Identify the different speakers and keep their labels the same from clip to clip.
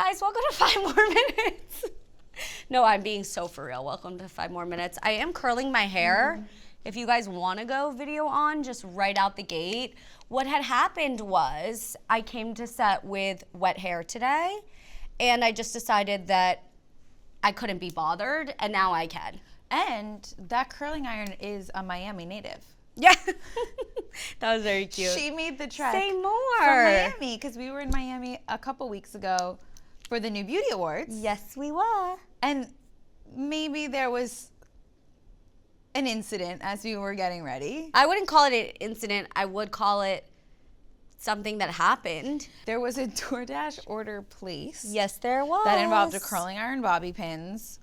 Speaker 1: guys, welcome to 5 more minutes. No, I'm being so for real. Welcome to 5 more minutes. I am curling my hair. If you guys want to go video on, just right out the gate. What had happened was I came to set with wet hair today, and I just decided that I couldn't be bothered, and now I can.
Speaker 2: And that curling iron is a Miami native.
Speaker 1: Yeah. That was very cute.
Speaker 2: She made the trek
Speaker 1: Say more.
Speaker 2: from Miami because we were in Miami a couple weeks ago for the New Beauty Awards.
Speaker 1: Yes, we were.
Speaker 2: And maybe there was an incident as we were getting ready.
Speaker 1: I wouldn't call it an incident. I would call it something that happened.
Speaker 2: There was a DoorDash order placed.
Speaker 1: Yes, there was.
Speaker 2: That involved a curling iron, bobby pins,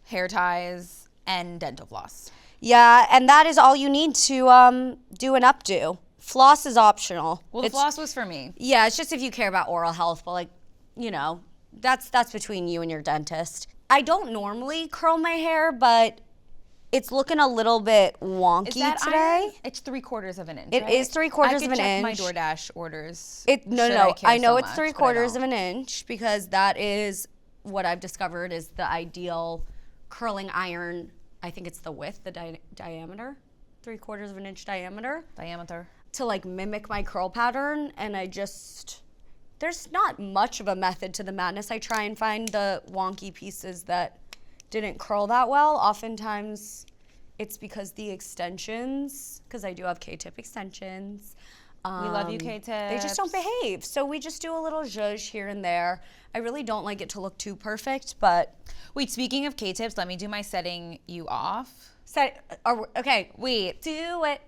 Speaker 2: hair ties, and dental floss.
Speaker 1: Yeah, and that is all you need to do an updo. Floss is optional.
Speaker 2: Well, the floss was for me.
Speaker 1: Yeah, it's just if you care about oral health, but like, you know, that's between you and your dentist. I don't normally curl my hair, but it's looking a little bit wonky today.
Speaker 2: Iron? It's 3/4 of an inch.
Speaker 1: It is 3/4 of an inch.
Speaker 2: I could check my DoorDash orders.
Speaker 1: No. I know it's 3/4 of an inch because that is what I've discovered is the ideal curling iron. I think it's the width, the diameter, 3/4 of an inch diameter. To like mimic my curl pattern, and there's not much of a method to the madness. I try and find the wonky pieces that didn't curl that well. Oftentimes it's because the extensions, because I do have K-tip extensions.
Speaker 2: We love you, K-tips.
Speaker 1: They just don't behave. So we just do a little zhuzh here and there. I really don't like it to look too perfect, but.
Speaker 2: Wait, speaking of K-tips, let me do my setting you off.
Speaker 1: Okay, wait. Do it.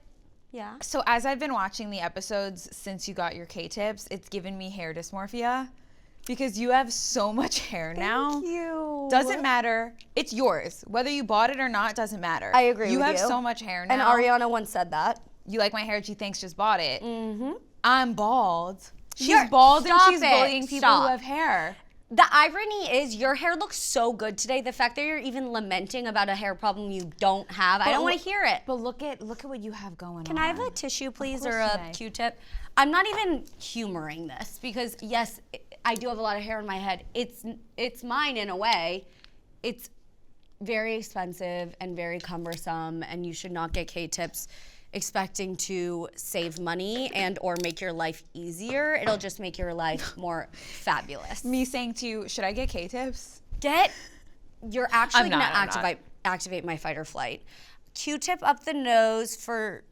Speaker 1: Yeah.
Speaker 2: So as I've been watching the episodes since you got your K-tips, it's given me hair dysmorphia because you have so much hair now.
Speaker 1: Thank you.
Speaker 2: Doesn't matter. It's yours. Whether you bought it or not, doesn't matter.
Speaker 1: I agree with you.
Speaker 2: You have so much hair now.
Speaker 1: And Ariana once said that.
Speaker 2: You like my hair? She thinks just bought it.
Speaker 1: Mm-hmm.
Speaker 2: I'm bald. She's bald and she's bullying people who have hair.
Speaker 1: The irony is your hair looks so good today. The fact that you're even lamenting about a hair problem you don't have, I don't want to hear it.
Speaker 2: But look at what you have going on.
Speaker 1: Can I have a tissue, please, or a Q-tip? I'm not even humoring this because, yes, I do have a lot of hair in my head. It's mine in a way. It's very expensive and very cumbersome, and you should not get K-tips expecting to save money and or make your life easier. It'll just make your life more fabulous.
Speaker 2: Me saying to you, should I get K-tips?
Speaker 1: You're actually gonna activate my fight or flight. Q-tip up the nose for,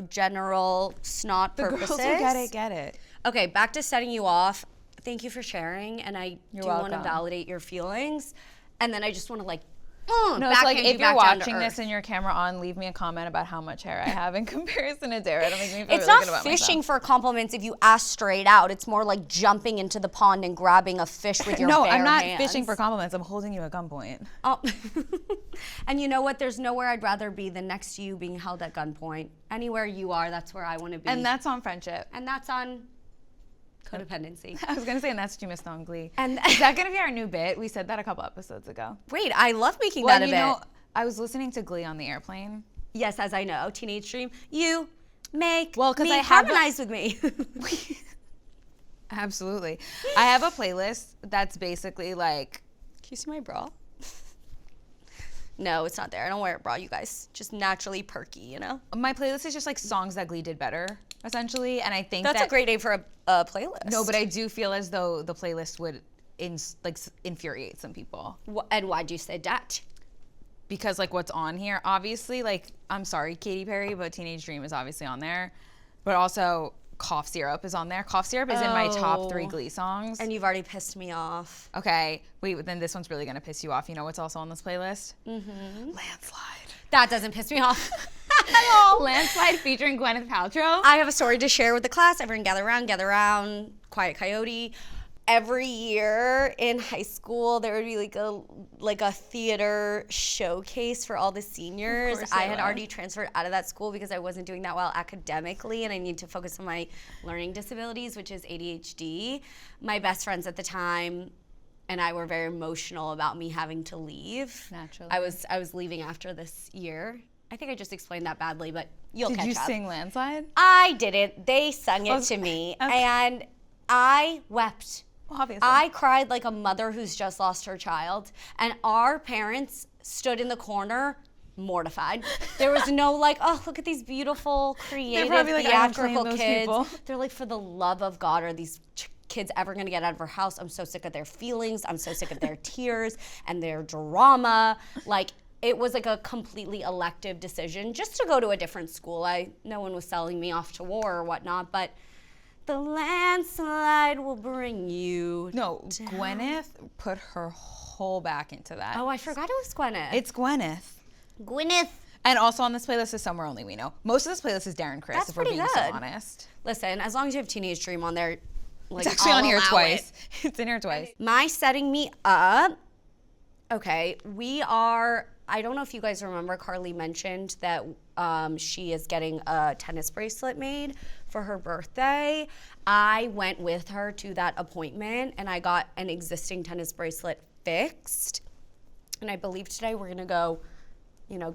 Speaker 1: general snot purposes.
Speaker 2: The girls who get it.
Speaker 1: Okay, back to setting you off. Thank you for sharing, and I do want to validate your feelings. And then I just want to
Speaker 2: no, it's like if you're watching this and your camera on, leave me a comment about how much hair I have in comparison to Dara. It'll make me feel
Speaker 1: it's
Speaker 2: really good
Speaker 1: not
Speaker 2: about
Speaker 1: fishing
Speaker 2: myself.
Speaker 1: for compliments if you ask straight out. It's more like jumping into the pond and grabbing a fish with your bare hands.
Speaker 2: No, I'm not fishing for compliments. I'm holding you at gunpoint.
Speaker 1: Oh. And you know what? There's nowhere I'd rather be than next to you being held at gunpoint. Anywhere you are, that's where I want to be.
Speaker 2: And that's on friendship.
Speaker 1: And that's on codependency.
Speaker 2: I was going to say, and that's Juma Stone Glee.
Speaker 1: And
Speaker 2: is that going to be our new bit? We said that a couple episodes ago.
Speaker 1: Wait, I love making that a bit.
Speaker 2: I was listening to Glee on the airplane.
Speaker 1: Yes, as I know. Teenage Dream. You make
Speaker 2: me
Speaker 1: harmonize with me.
Speaker 2: Absolutely. I have a playlist that's basically like...
Speaker 1: Can you see my bra? No, it's not there. I don't wear a bra, you guys. Just naturally perky,
Speaker 2: My playlist is just like songs that Glee did better, essentially. And I think
Speaker 1: that's a great name for a playlist.
Speaker 2: No, but I do feel as though the playlist would infuriate some people.
Speaker 1: And why'd you say that?
Speaker 2: Because what's on here, obviously, I'm sorry, Katy Perry, but Teenage Dream is obviously on there. But also, Cough Syrup is on there. Cough Syrup is in my top 3 Glee songs.
Speaker 1: And you've already pissed me off.
Speaker 2: Okay, wait, then this one's really gonna piss you off. You know what's also on this playlist?
Speaker 1: Mm-hmm.
Speaker 2: Landslide.
Speaker 1: That doesn't piss me off at all.
Speaker 2: Landslide featuring Gwyneth Paltrow.
Speaker 1: I have a story to share with the class. Everyone gather around, Quiet Coyote. Every year in high school, there would be like a theater showcase for all the seniors. I had already transferred out of that school because I wasn't doing that well academically, and I need to focus on my learning disabilities, which is ADHD. My best friends at the time and I were very emotional about me having to leave.
Speaker 2: Naturally.
Speaker 1: I was leaving after this year. I think I just explained that badly, but you'll catch up.
Speaker 2: Did you sing Landslide?
Speaker 1: I didn't. They sung it to me, and I wept
Speaker 2: Obviously.
Speaker 1: I cried like a mother who's just lost her child. And our parents stood in the corner mortified. There was no like, oh, look at these beautiful, creative,
Speaker 2: like,
Speaker 1: theatrical
Speaker 2: those
Speaker 1: kids.
Speaker 2: people.
Speaker 1: They're like, for the love of God, are these kids ever gonna get out of our house? I'm so sick of their feelings. I'm so sick of their tears and their drama. Like, it was like a completely elective decision just to go to a different school. No one was selling me off to war or whatnot, but the landslide will bring you
Speaker 2: No,
Speaker 1: down.
Speaker 2: Gwyneth put her whole back into that.
Speaker 1: Oh, I forgot it was Gwyneth.
Speaker 2: It's Gwyneth.
Speaker 1: Gwyneth.
Speaker 2: And also on this playlist is Somewhere Only We Know. Most of this playlist is Darren Criss,
Speaker 1: That's
Speaker 2: if we're
Speaker 1: pretty
Speaker 2: being so
Speaker 1: good.
Speaker 2: honest.
Speaker 1: Listen, as long as you have Teenage Dream on there, like,
Speaker 2: It's actually
Speaker 1: I'll
Speaker 2: on here
Speaker 1: allow
Speaker 2: twice.
Speaker 1: it.
Speaker 2: It's in here twice.
Speaker 1: My setting me up. Okay, I don't know if you guys remember, Carly mentioned that she is getting a tennis bracelet made for her birthday. I went with her to that appointment and I got an existing tennis bracelet fixed. And I believe today we're gonna go,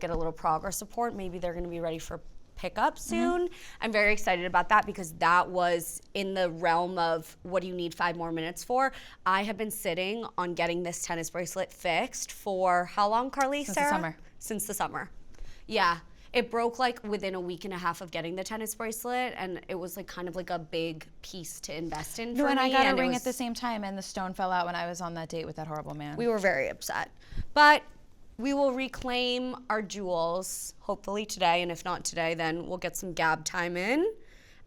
Speaker 1: get a little progress report. Maybe they're gonna be ready for pickup soon. I'm very excited about that because that was in the realm of what do you need 5 more minutes for. I have been sitting on getting this tennis bracelet fixed for how long, Carly?
Speaker 2: Since
Speaker 1: Sarah?
Speaker 2: the summer.
Speaker 1: Since the summer. Yeah. It broke like within a week and a half of getting the tennis bracelet, and it was like kind of like a big piece to invest in for me.
Speaker 2: And I got a
Speaker 1: and
Speaker 2: ring at the same time, and the stone fell out when I was on that date with that horrible man.
Speaker 1: We were very upset. But we will reclaim our jewels, hopefully today, and if not today, then we'll get some gab time in.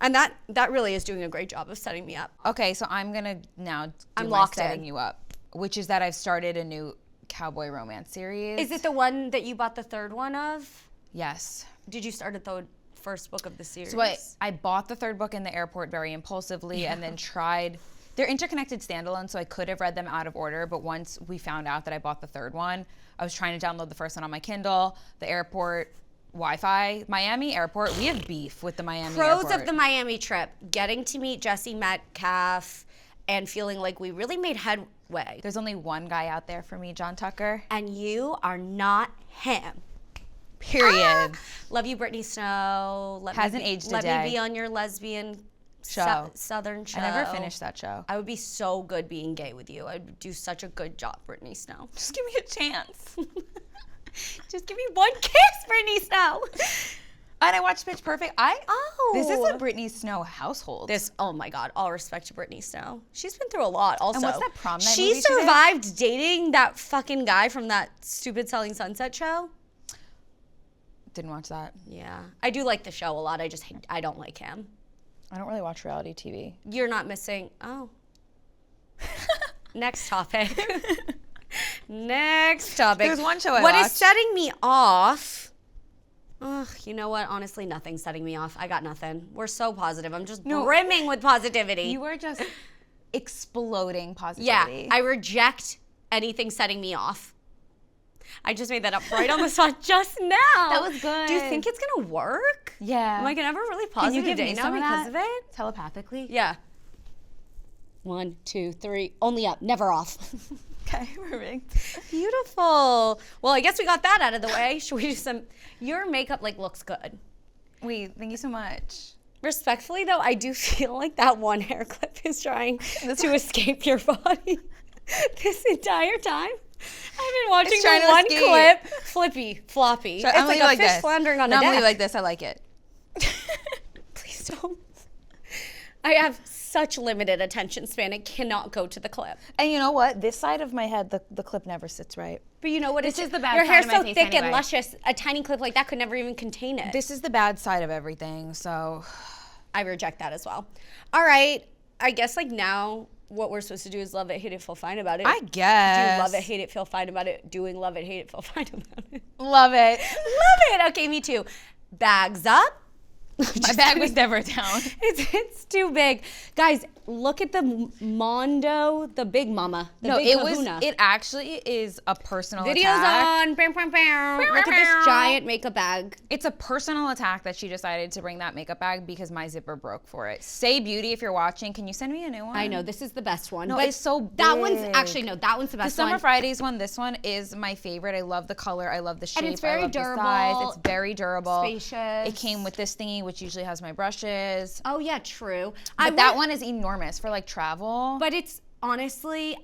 Speaker 1: And that really is doing a great job of setting me up.
Speaker 2: Okay, so I'm gonna now do
Speaker 1: I'm
Speaker 2: my
Speaker 1: locked
Speaker 2: setting
Speaker 1: in.
Speaker 2: you up, which is that I've started a new cowboy romance series.
Speaker 1: Is it the one that you bought the third one of?
Speaker 2: Yes.
Speaker 1: Did you start at the first book of the series?
Speaker 2: So I bought the third book in the airport very impulsively and then tried. They're interconnected standalone, so I could have read them out of order, but once we found out that I bought the third one, I was trying to download the first one on my Kindle, the airport Wi-Fi, Miami airport. We have beef with the Miami airport.
Speaker 1: Pros of the Miami trip, getting to meet Jesse Metcalf and feeling like we really made headway.
Speaker 2: There's only one guy out there for me, John Tucker.
Speaker 1: And you are not him.
Speaker 2: Period.
Speaker 1: Love you, Brittany Snow.
Speaker 2: Hasn't aged a
Speaker 1: Let
Speaker 2: day.
Speaker 1: me be on your lesbian
Speaker 2: Show.
Speaker 1: Southern show.
Speaker 2: I never finished that show.
Speaker 1: I would be so good being gay with you. I'd do such a good job, Brittany Snow.
Speaker 2: Just give me a chance.
Speaker 1: Just give me one kiss, Brittany Snow.
Speaker 2: And I watched Pitch Perfect. This is a
Speaker 1: Oh.
Speaker 2: Brittany Snow household.
Speaker 1: Oh my God, all respect to Brittany Snow. She's been through a lot also.
Speaker 2: And what's that prom night
Speaker 1: She
Speaker 2: movie she did?
Speaker 1: survived dating that fucking guy from that stupid Selling Sunset show.
Speaker 2: Didn't watch that.
Speaker 1: Yeah. I do like the show a lot. I don't like him.
Speaker 2: I don't really watch reality TV.
Speaker 1: You're not missing. Oh. Next topic. Next topic.
Speaker 2: There's one show I
Speaker 1: What is
Speaker 2: watched.
Speaker 1: setting me off? Ugh, you know what? Honestly, nothing's setting me off. I got nothing. We're so positive. I'm just brimming with positivity.
Speaker 2: You were just exploding
Speaker 1: Yeah,
Speaker 2: positivity.
Speaker 1: I reject anything setting me off. I just made that up right on the spot just now.
Speaker 2: That was good.
Speaker 1: Do you think it's gonna work?
Speaker 2: Yeah.
Speaker 1: Am I gonna have a really
Speaker 2: Can you
Speaker 1: positive
Speaker 2: give
Speaker 1: day
Speaker 2: me
Speaker 1: now
Speaker 2: some
Speaker 1: because of
Speaker 2: that?
Speaker 1: it?
Speaker 2: Telepathically?
Speaker 1: Yeah. 1, 2, 3. Only up, never off.
Speaker 2: Okay, perfect.
Speaker 1: Beautiful. Well, I guess we got that out of the way. Should we do some? Your makeup looks good.
Speaker 2: Wait, thank you so much.
Speaker 1: Respectfully though, I do feel like that one hair clip is trying to escape your body this entire time. I've been watching
Speaker 2: It's trying
Speaker 1: the
Speaker 2: to
Speaker 1: one
Speaker 2: escape.
Speaker 1: clip, flippy, floppy.
Speaker 2: So
Speaker 1: it's
Speaker 2: I'm
Speaker 1: like
Speaker 2: gonna
Speaker 1: a
Speaker 2: leave
Speaker 1: fish
Speaker 2: this.
Speaker 1: floundering on
Speaker 2: No,
Speaker 1: a
Speaker 2: I'm gonna
Speaker 1: deck.
Speaker 2: leave like this. I like it.
Speaker 1: Please don't. I have such limited attention span. It cannot go to the clip.
Speaker 2: And you know what? This side of my head, the clip never sits right.
Speaker 1: But you know what?
Speaker 2: This is the bad
Speaker 1: Your
Speaker 2: side
Speaker 1: hair's
Speaker 2: of my
Speaker 1: so
Speaker 2: face
Speaker 1: thick and
Speaker 2: anyway.
Speaker 1: luscious. A tiny clip like that could never even contain it.
Speaker 2: This is the bad side of everything, so.
Speaker 1: I reject that as well. All right. I guess like now what we're supposed to do is love it, hate it, feel fine about it.
Speaker 2: I guess.
Speaker 1: Do love it, hate it, feel fine about it. Doing love it, hate it, feel fine about it.
Speaker 2: Love it.
Speaker 1: Love it. Okay, me too. Bags up.
Speaker 2: My bag was never down.
Speaker 1: It's too big. Guys, look at the Mondo, the big mama. The
Speaker 2: No,
Speaker 1: big
Speaker 2: it
Speaker 1: kahuna.
Speaker 2: was. It actually is a personal
Speaker 1: Videos
Speaker 2: attack.
Speaker 1: on. Bam, bam, bam. Look at this giant makeup bag.
Speaker 2: It's a personal attack that she decided to bring that makeup bag because my zipper broke for it. Say Beauty, if you're watching, can you send me a new one?
Speaker 1: I know, this is the best one.
Speaker 2: No,
Speaker 1: but
Speaker 2: it's so
Speaker 1: That one's
Speaker 2: big.
Speaker 1: actually, no, that one's the
Speaker 2: The
Speaker 1: best
Speaker 2: Summer
Speaker 1: one.
Speaker 2: Fridays one, this one is my favorite. I love the color. I love the shape.
Speaker 1: And it's very
Speaker 2: I love
Speaker 1: durable,
Speaker 2: the size. It's very durable.
Speaker 1: spacious.
Speaker 2: It came with this thingy, which usually has my brushes.
Speaker 1: Oh yeah, true.
Speaker 2: But that one is enormous for like travel.
Speaker 1: But it's honestly,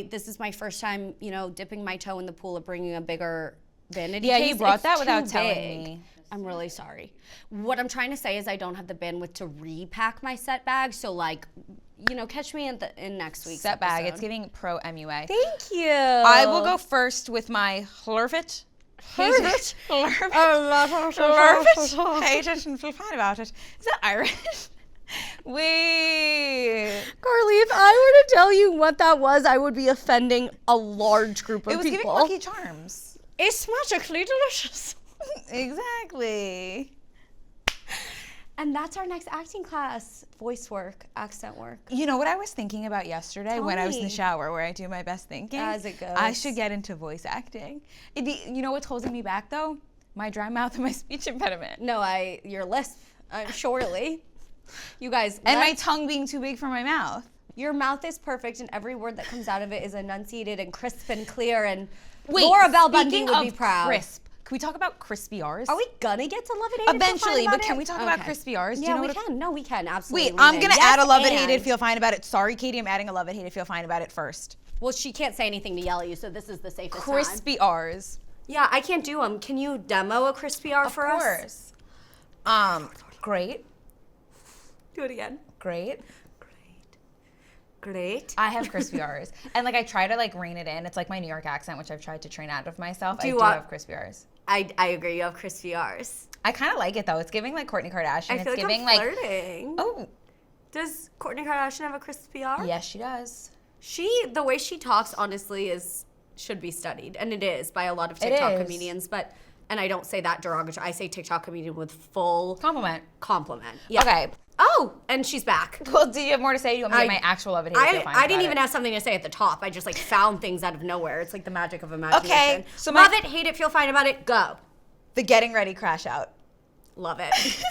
Speaker 1: this is my first time, dipping my toe in the pool of bringing a bigger vanity
Speaker 2: Yeah,
Speaker 1: case.
Speaker 2: you brought
Speaker 1: It's
Speaker 2: that
Speaker 1: too
Speaker 2: without telling
Speaker 1: big.
Speaker 2: me.
Speaker 1: I'm really sorry. What I'm trying to say is I don't have the bandwidth to repack my set bag. So catch me in next week's
Speaker 2: Set bag.
Speaker 1: episode.
Speaker 2: It's giving pro MUA.
Speaker 1: Thank you.
Speaker 2: I will go first with my Hlurfit.
Speaker 1: Hlurfit?
Speaker 2: Hlurfit.
Speaker 1: I
Speaker 2: Hlurfit. Hate it and feel fine about it. Is that Irish? Wait.
Speaker 1: Carly, if I were to tell you what that was, I would be offending a large group of
Speaker 2: It was
Speaker 1: people.
Speaker 2: giving Lucky Charms.
Speaker 1: It's magically delicious.
Speaker 2: Exactly.
Speaker 1: And that's our next acting class. Voice work, accent work.
Speaker 2: You know what I was thinking about yesterday
Speaker 1: Tell
Speaker 2: when I was in the
Speaker 1: me.
Speaker 2: shower where I do my best thinking?
Speaker 1: As it goes.
Speaker 2: I should get into voice acting. You know what's holding me back though? My dry mouth and my speech impediment.
Speaker 1: No, your lisp, surely. You guys.
Speaker 2: And my tongue being too big for my mouth.
Speaker 1: Your mouth is perfect and every word that comes out of it is enunciated and crisp and clear and
Speaker 2: Wait,
Speaker 1: Laura Bell Bundy
Speaker 2: speaking
Speaker 1: would be
Speaker 2: of
Speaker 1: proud.
Speaker 2: crisp, can we talk about crispy R's?
Speaker 1: Are we gonna get to Love It, Hate It, Feel Fine
Speaker 2: Eventually,
Speaker 1: About
Speaker 2: but can we talk about crispy R's? Do
Speaker 1: Yeah,
Speaker 2: you know
Speaker 1: we
Speaker 2: what
Speaker 1: can. No, we can. Absolutely.
Speaker 2: Wait, I'm gonna add a Love It, Hate It,
Speaker 1: and-
Speaker 2: Feel Fine About It. Sorry, Katie, I'm adding a Love It, Hate It, Feel Fine About It first.
Speaker 1: Well, she can't say anything to yell at you, so this is the safest time.
Speaker 2: Crispy R's.
Speaker 1: Yeah, I can't do them. Can you demo a crispy R for us?
Speaker 2: Of course. Great.
Speaker 1: Do it again.
Speaker 2: Great.
Speaker 1: Great.
Speaker 2: I have crispy R's. And I try to rein it in. It's like my New York accent, which I've tried to train out of myself. I do have crispy R's.
Speaker 1: I agree. You have crispy R's.
Speaker 2: I kind of like it though. It's giving Kourtney Kardashian.
Speaker 1: I feel
Speaker 2: It's
Speaker 1: like
Speaker 2: giving
Speaker 1: I'm flirting.
Speaker 2: Oh,
Speaker 1: Does Kourtney Kardashian have a crispy R?
Speaker 2: yes, she does.
Speaker 1: The way she talks, honestly, should be studied, and it is by a lot of TikTok
Speaker 2: is.
Speaker 1: comedians. And I don't say that derogatory. I say TikTok comedian with full
Speaker 2: Compliment.
Speaker 1: Yeah.
Speaker 2: Okay.
Speaker 1: Oh, and she's back.
Speaker 2: Well, do you have more to say? Do you want me to get my actual Love It, Hate It, Feel Fine
Speaker 1: I didn't
Speaker 2: about
Speaker 1: even
Speaker 2: it?
Speaker 1: have something to say at the top. I just found things out of nowhere. It's like the magic of imagination.
Speaker 2: Okay, so
Speaker 1: Love it, hate it, feel fine about it. Go.
Speaker 2: The getting ready crash out.
Speaker 1: Love it.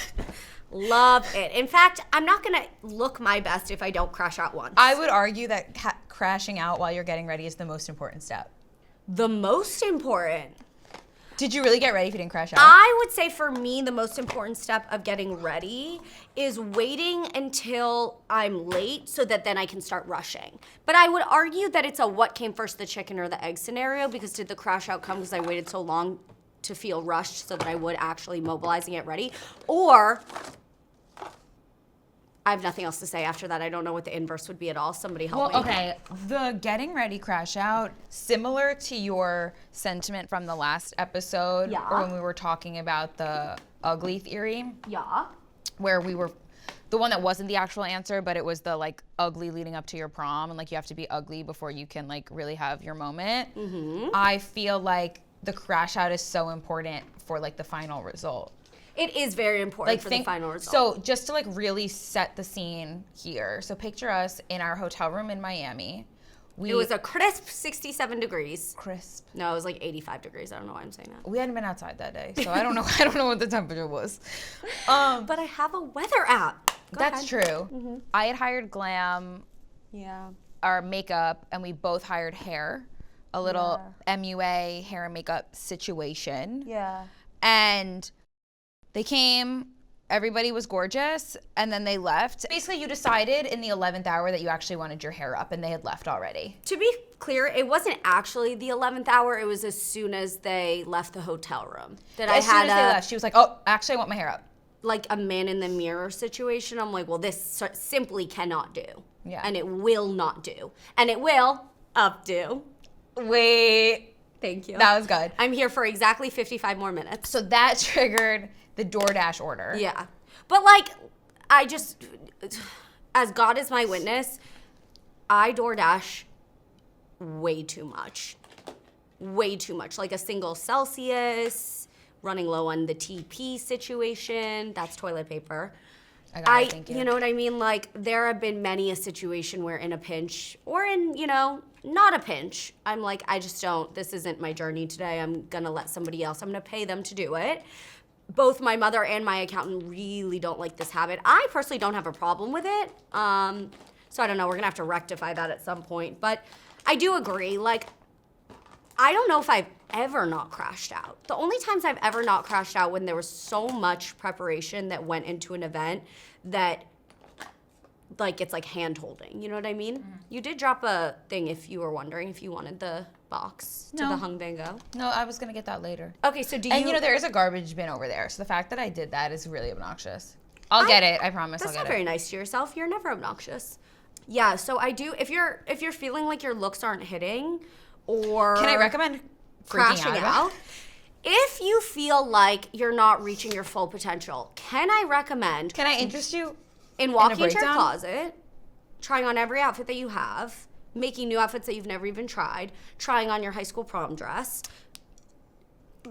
Speaker 1: Love it. In fact, I'm not gonna look my best if I don't crash out once.
Speaker 2: I would argue that crashing out while you're getting ready is the most important step.
Speaker 1: The most important.
Speaker 2: Did you really get ready if you didn't crash out?
Speaker 1: I would say for me, the most important step of getting ready is waiting until I'm late so that then I can start rushing. But I would argue that it's a what came first, the chicken or the egg scenario, because did the crash out come because I waited so long to feel rushed so that I would actually mobilize and get ready? Or I have nothing else to say after that. I don't know what the inverse would be at all. Somebody help me.
Speaker 2: Okay, the getting ready crash out, similar to your sentiment from the last episode,
Speaker 1: Yeah.
Speaker 2: or when we were talking about the ugly theory,
Speaker 1: Yeah.
Speaker 2: where we were, the one that wasn't the actual answer, but it was the ugly leading up to your prom, and you have to be ugly before you can really have your moment. Mm-hmm. I feel like the crash out is so important for the final result.
Speaker 1: It is very important for the final result.
Speaker 2: So just to really set the scene here. So picture us in our hotel room in Miami.
Speaker 1: It was a crisp 67 degrees.
Speaker 2: Crisp.
Speaker 1: No, it was 85 degrees. I don't know why I'm saying that.
Speaker 2: We hadn't been outside that day, so I don't know. I don't know what the temperature was.
Speaker 1: But I have a weather app.
Speaker 2: That's true. Mm-hmm. I had hired Glam, our makeup, and we both hired hair. A little MUA hair and makeup situation.
Speaker 1: Yeah.
Speaker 2: And they came, everybody was gorgeous, and then they left. Basically, you decided in the 11th hour that you actually wanted your hair up, and they had left already.
Speaker 1: To be clear, it wasn't actually the 11th hour. It was as soon as they left the hotel room that
Speaker 2: As soon as they left, she was like, oh, actually, I want my hair up.
Speaker 1: Like a man in the mirror situation. I'm like, well, this simply cannot do.
Speaker 2: Yeah.
Speaker 1: And it will not do. And it will updo.
Speaker 2: Wait.
Speaker 1: Thank you.
Speaker 2: That was good.
Speaker 1: I'm here for exactly 55 more minutes.
Speaker 2: So that triggered the DoorDash order.
Speaker 1: Yeah. But as God is my witness, I DoorDash way too much. Way too much. Like a single Celsius, running low on the TP situation. That's toilet paper.
Speaker 2: I got it, thank you.
Speaker 1: You know what I mean? There have been many a situation where in a pinch or in, not a pinch, I'm like, I just don't, this isn't my journey today. I'm gonna let somebody else, I'm gonna pay them to do it. Both my mother and my accountant really don't like this habit. I personally don't have a problem with it. So I don't know, we're gonna have to rectify that at some point. But I do agree, I don't know if I've ever not crashed out. The only times I've ever not crashed out when there was so much preparation that went into an event that like it's like hand holding. You know what I mean? You did drop a thing if you were wondering if you wanted the box to the hung bango.
Speaker 2: No, I was going to get that later.
Speaker 1: Okay, so do you...
Speaker 2: And, there is a garbage bin over there. So the fact that I did that is really obnoxious. I'll get it. I promise I'll get it.
Speaker 1: That's not very nice to yourself. You're never obnoxious. Yeah, so I do... If you're feeling like your looks aren't hitting or...
Speaker 2: Can I recommend
Speaker 1: crashing out? If you feel like you're not reaching your full potential, can I recommend...
Speaker 2: Can I interest you
Speaker 1: in walking into your closet, trying on every outfit that you have, making new outfits that you've never even tried, trying on your high school prom dress,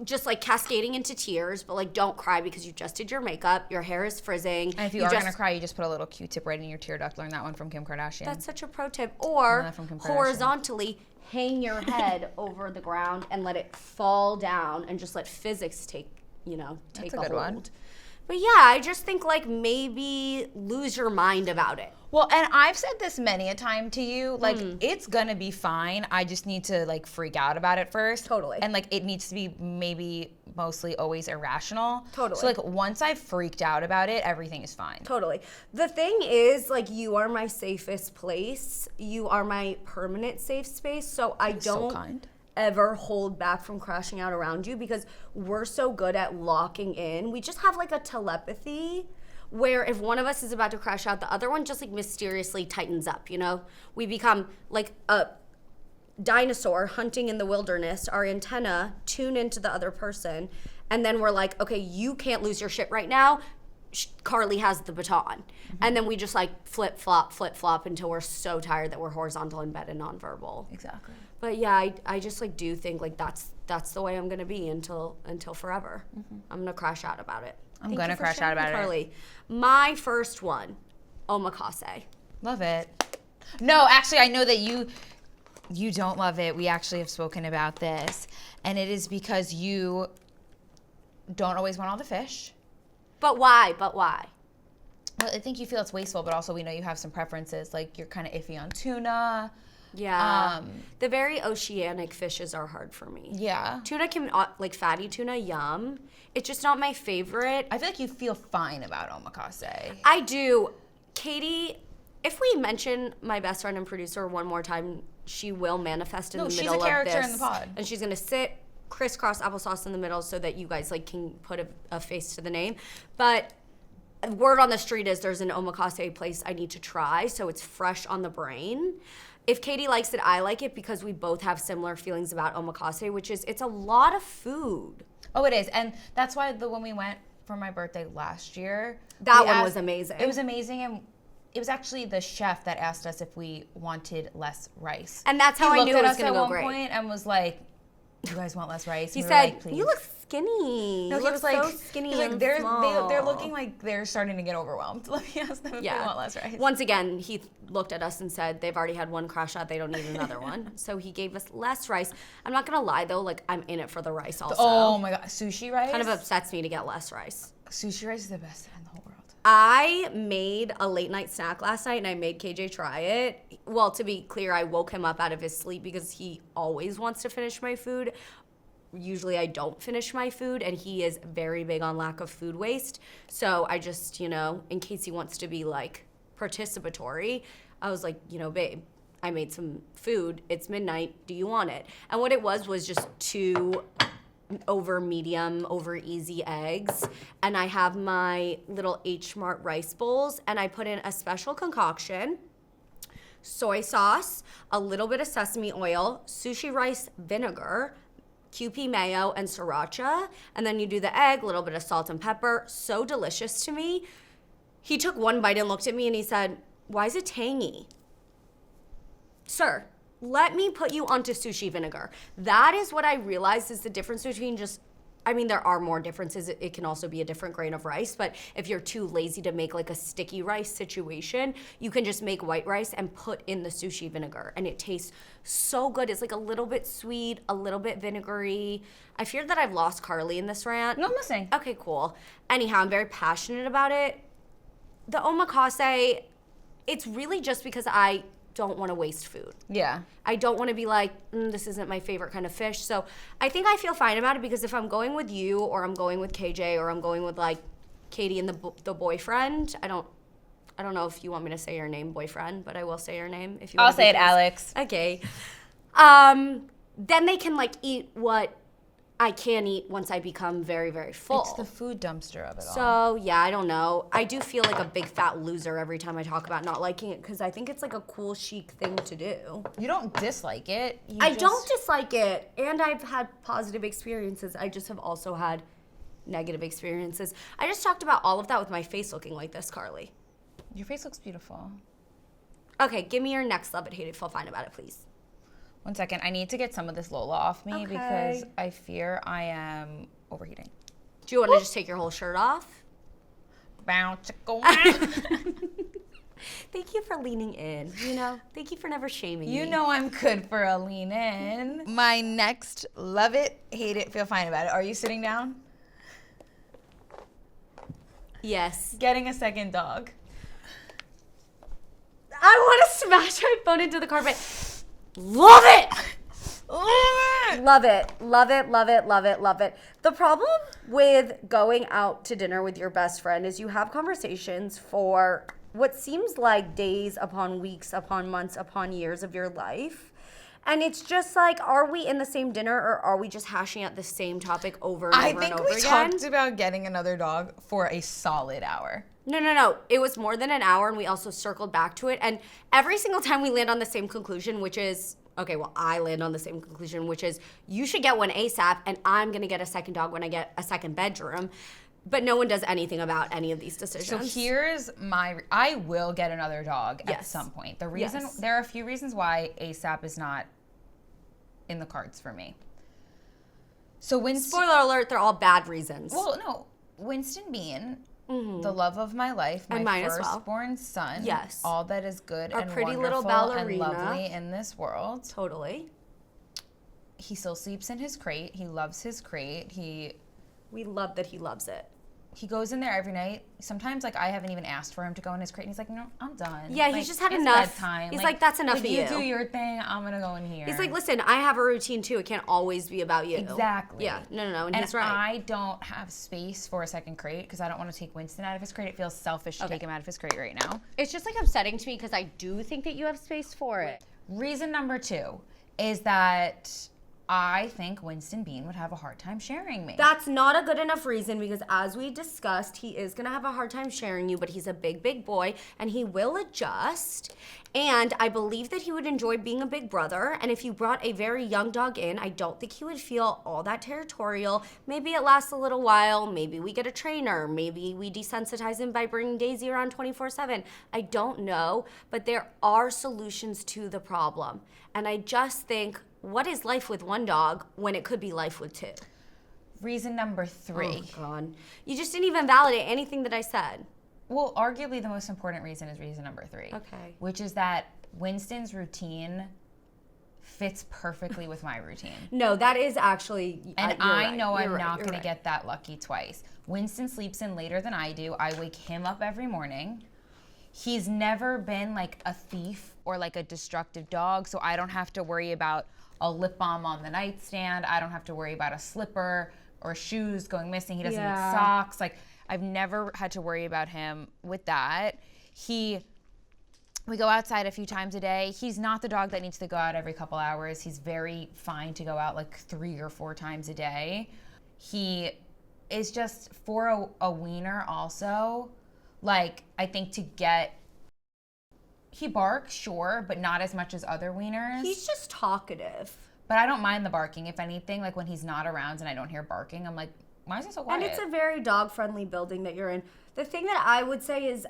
Speaker 1: just like cascading into tears, but like don't cry because you just did your makeup, your hair is frizzing.
Speaker 2: And if you are going to cry, you just put a little Q-tip right in your tear duct. Learn that one from Kim Kardashian.
Speaker 1: That's such a pro tip. Or horizontally hang your head over the ground and let it fall down and just let physics take
Speaker 2: That's
Speaker 1: a
Speaker 2: good
Speaker 1: hold.
Speaker 2: one.
Speaker 1: But yeah, I just think like maybe lose your mind about it.
Speaker 2: Well, and I've said this many a time to you, like it's gonna be fine. I just need to like freak out about it first.
Speaker 1: Totally.
Speaker 2: And like it needs to be maybe mostly always irrational.
Speaker 1: Totally.
Speaker 2: So like once I've freaked out about it, everything is fine.
Speaker 1: Totally. The thing is, like, you are my safest place. You are my permanent safe space. So I don't ever hold back from crashing out around you because we're so good at locking in. We just have like a telepathy where if one of us is about to crash out, the other one just like mysteriously tightens up, We become like a dinosaur hunting in the wilderness. Our antenna tune into the other person. And then we're like, okay, you can't lose your shit right now. Carly has the baton. And then we just like flip flop until we're so tired that we're horizontal in bed and nonverbal.
Speaker 2: Exactly.
Speaker 1: But yeah, I just like do think like that's the way I'm gonna be until forever. I'm gonna crash out about it.
Speaker 2: I'm gonna crash out about it.
Speaker 1: Carly. My first one, omakase.
Speaker 2: Love it. No, actually, I know that you don't love it. We actually have spoken about this, and it is because you don't always want all the fish.
Speaker 1: But why?
Speaker 2: Well, I think you feel it's wasteful, but also we know you have some preferences. Like you're kind of iffy on tuna.
Speaker 1: Yeah. The very oceanic fishes are hard for me.
Speaker 2: Yeah.
Speaker 1: Tuna can, like fatty tuna, yum. It's just not my favorite.
Speaker 2: I feel like you feel fine about omakase.
Speaker 1: I do. Katie, if we mention my best friend and producer one more time, she will manifest in the middle of this.
Speaker 2: She's a character in the pod.
Speaker 1: And she's going to sit crisscross applesauce in the middle so that you guys like can put a face to the name. But word on the street is there's an omakase place I need to try, so it's fresh on the brain. If Katie likes it, I like it because we both have similar feelings about omakase, which is it's a lot of food.
Speaker 2: Oh, it is. And that's why when we went for my birthday last year.
Speaker 1: That one was amazing.
Speaker 2: It was amazing. And it was actually the chef that asked us if we wanted less rice.
Speaker 1: And that's how I knew it was going to go great.
Speaker 2: He looked at us at one point and was like, you guys want less rice?
Speaker 1: He said, you look skinny.
Speaker 2: No,
Speaker 1: he was like, so skinny
Speaker 2: he's like,
Speaker 1: and
Speaker 2: they're
Speaker 1: small.
Speaker 2: They're looking like they're starting to get overwhelmed. Let me ask them if they want less rice.
Speaker 1: Once again, he looked at us and said, they've already had one crash out. They don't need another one. So he gave us less rice. I'm not going to lie, though. Like, I'm in it for the rice also.
Speaker 2: Oh, my God. Sushi rice?
Speaker 1: Kind of upsets me to get less rice.
Speaker 2: Sushi rice is the best in the whole world.
Speaker 1: I made a late night snack last night and I made KJ try it. Well, to be clear, I woke him up out of his sleep because he always wants to finish my food. Usually I don't finish my food and he is very big on lack of food waste. So I just, in case he wants to be like participatory, I was like, babe, I made some food. It's midnight. Do you want it? And what it was just 2 over medium, over easy eggs. And I have my little H Mart rice bowls and I put in a special concoction, soy sauce, a little bit of sesame oil, sushi rice vinegar, QP mayo, and sriracha. And then you do the egg, a little bit of salt and pepper. So delicious to me. He took one bite and looked at me and he said, why is it tangy? Sir, let me put you onto sushi vinegar. That is what I realized is the difference between there are more differences. It can also be a different grain of rice, but if you're too lazy to make like a sticky rice situation, you can just make white rice and put in the sushi vinegar and it tastes so good. It's like a little bit sweet, a little bit vinegary. I fear that I've lost Carly in this rant.
Speaker 2: No, I'm listening.
Speaker 1: Okay, cool. Anyhow, I'm very passionate about it. The omakase, it's really just because I don't want to waste food.
Speaker 2: Yeah.
Speaker 1: I don't want to be like, this isn't my favorite kind of fish. So I think I feel fine about it because if I'm going with you or I'm going with KJ or I'm going with like Katie and the boyfriend, I don't know if you want me to say your name, boyfriend, but I will say your name if you.
Speaker 2: I'll say it, Alex.
Speaker 1: Okay. Then they can like eat what I can eat once I become very, very full.
Speaker 2: It's the food dumpster of it all.
Speaker 1: So, yeah, I don't know. I do feel like a big fat loser every time I talk about not liking it because I think it's like a cool, chic thing to do.
Speaker 2: You don't dislike it.
Speaker 1: I don't dislike it. And I've had positive experiences. I just have also had negative experiences. I just talked about all of that with my face looking like this, Carly.
Speaker 2: Your face looks beautiful.
Speaker 1: Okay, give me your next love it, hate it, feel fine about it, please.
Speaker 2: 1 second. I need to get some of this Lola off me because I fear I am overheating.
Speaker 1: Do you want to just take your whole shirt off?
Speaker 2: Bow, chicka,
Speaker 1: Thank you for leaning in, you know? Thank you for never shaming me.
Speaker 2: You know I'm good for a lean in. My next love it, hate it, feel fine about it. Are you sitting down?
Speaker 1: Yes.
Speaker 2: Getting a second dog.
Speaker 1: I want to smash my phone into the carpet. Love it! Love it. Love it, love it, love it, love it. The problem with going out to dinner with your best friend is you have conversations for what seems like days upon weeks upon months upon years of your life. And it's just like, are we in the same dinner or are we just hashing out the same topic over and over and over again?
Speaker 2: I think we talked about getting another dog for a solid hour.
Speaker 1: No. It was more than an hour, and we also circled back to it. And every single time we land on the same conclusion, which is, okay, well, I land on the same conclusion, which is you should get one ASAP, and I'm going to get a second dog when I get a second bedroom. But no one does anything about any of these decisions.
Speaker 2: So here's I will get another dog at some point. There are a few reasons why ASAP is not in the cards for me. So
Speaker 1: spoiler alert, they're all bad reasons.
Speaker 2: Well, no, Winston Bean, the love of my life, my firstborn son, all that is good and
Speaker 1: pretty
Speaker 2: wonderful
Speaker 1: little ballerina.
Speaker 2: and lovely in this world.
Speaker 1: Totally.
Speaker 2: He still sleeps in his crate. He loves his crate.
Speaker 1: We love that he loves it.
Speaker 2: He goes in there every night. Sometimes, like, I haven't even asked for him to go in his crate. And he's like, no, I'm done.
Speaker 1: Yeah, he's just had enough.
Speaker 2: Bedtime.
Speaker 1: He's like, that's enough of you.
Speaker 2: You do your thing. I'm going to go in here.
Speaker 1: He's like, listen, I have a routine, too. It can't always be about you.
Speaker 2: Exactly.
Speaker 1: Yeah, no, and he's right.
Speaker 2: I don't have space for a second crate because I don't want to take Winston out of his crate. It feels selfish to take him out of his crate right now.
Speaker 1: It's just, like, upsetting to me because I do think that you have space for it.
Speaker 2: Reason number 2 is that I think Winston Bean would have a hard time sharing me.
Speaker 1: That's not a good enough reason because as we discussed, he is going to have a hard time sharing you, but he's a big, big boy and he will adjust. And I believe that he would enjoy being a big brother. And if you brought a very young dog in, I don't think he would feel all that territorial. Maybe it lasts a little while. Maybe we get a trainer. Maybe we desensitize him by bringing Daisy around 24/7. I don't know, but there are solutions to the problem. And I just think, what is life with one dog when it could be life with 2?
Speaker 2: Reason number 3.
Speaker 1: Oh, God. You just didn't even validate anything that I said.
Speaker 2: Well, arguably the most important reason is reason number 3.
Speaker 1: Okay.
Speaker 2: Which is that Winston's routine fits perfectly with my routine.
Speaker 1: No, that is actually...
Speaker 2: And I know I'm not going to get that lucky twice. Winston sleeps in later than I do. I wake him up every morning. He's never been like a thief or like a destructive dog, so I don't have to worry about a lip balm on the nightstand. I don't have to worry about a slipper or shoes going missing. He doesn't need socks. Like, I've never had to worry about him with that. We go outside a few times a day. He's not the dog that needs to go out every couple hours. He's very fine to go out like 3 or 4 times a day. He is just, for a wiener also, like, I think he barks, sure, but not as much as other wieners.
Speaker 1: He's just talkative.
Speaker 2: But I don't mind the barking. If anything, like when he's not around and I don't hear barking, I'm like, why is he so quiet?
Speaker 1: And it's a very dog-friendly building that you're in. The thing that I would say is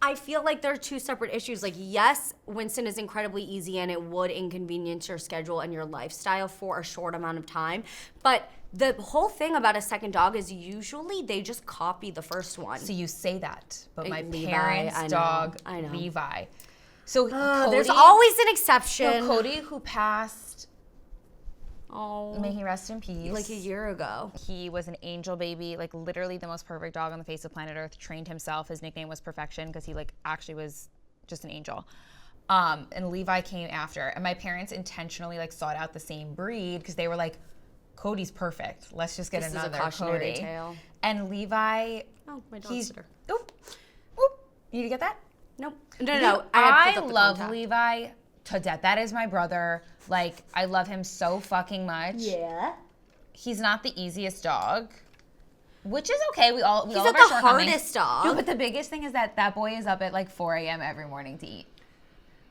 Speaker 1: I feel like there are 2 separate issues. Like, yes, Winston is incredibly easy and it would inconvenience your schedule and your lifestyle for a short amount of time. But the whole thing about a second dog is usually they just copy the first one.
Speaker 2: So you say that, but my
Speaker 1: Levi,
Speaker 2: parents' dog, Levi. So Cody,
Speaker 1: there's always an exception.
Speaker 2: So Cody, who passed,
Speaker 1: oh,
Speaker 2: may he rest in peace,
Speaker 1: like a year ago.
Speaker 2: He was an angel baby, like literally the most perfect dog on the face of planet Earth. Trained himself. His nickname was Perfection because he like actually was just an angel. And Levi came after, and my parents intentionally like sought out the same breed because they were like, Cody's perfect. Let's just get another Cody.
Speaker 1: Tale.
Speaker 2: And Levi,
Speaker 1: oh, my dog's sitter.
Speaker 2: Oop, oop. You get that?
Speaker 1: Nope. No.
Speaker 2: I love Levi to death. That is my brother. Like, I love him so fucking much.
Speaker 1: Yeah.
Speaker 2: He's not the easiest dog, which is okay. He's
Speaker 1: not
Speaker 2: the
Speaker 1: hardest dog.
Speaker 2: No, but the biggest thing is that boy is up at like 4 a.m. every morning to eat.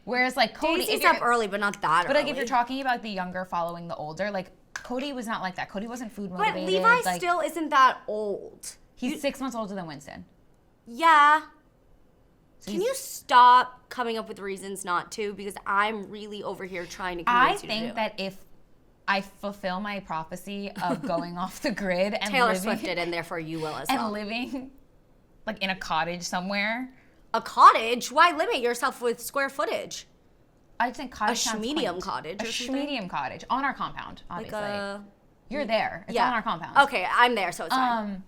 Speaker 2: Whereas like Cody,
Speaker 1: Daisy's up early, but not that early.
Speaker 2: But like if you're talking about the younger following the older, like Cody was not like that. Cody wasn't food motivated.
Speaker 1: But Levi still isn't that old.
Speaker 2: He's 6 months older than Winston.
Speaker 1: Yeah. So can you stop coming up with reasons not to? Because I'm really over here trying to convince you to do.
Speaker 2: I think that if I fulfill my prophecy of going off the grid and
Speaker 1: Taylor Swifted, and therefore you will as well.
Speaker 2: And living like in a cottage somewhere.
Speaker 1: A cottage? Why limit yourself with square footage?
Speaker 2: I think cottage
Speaker 1: sounds medium cottage.
Speaker 2: A medium cottage on our compound, obviously. You're there. It's on our compound.
Speaker 1: Okay, I'm there, so it's fine.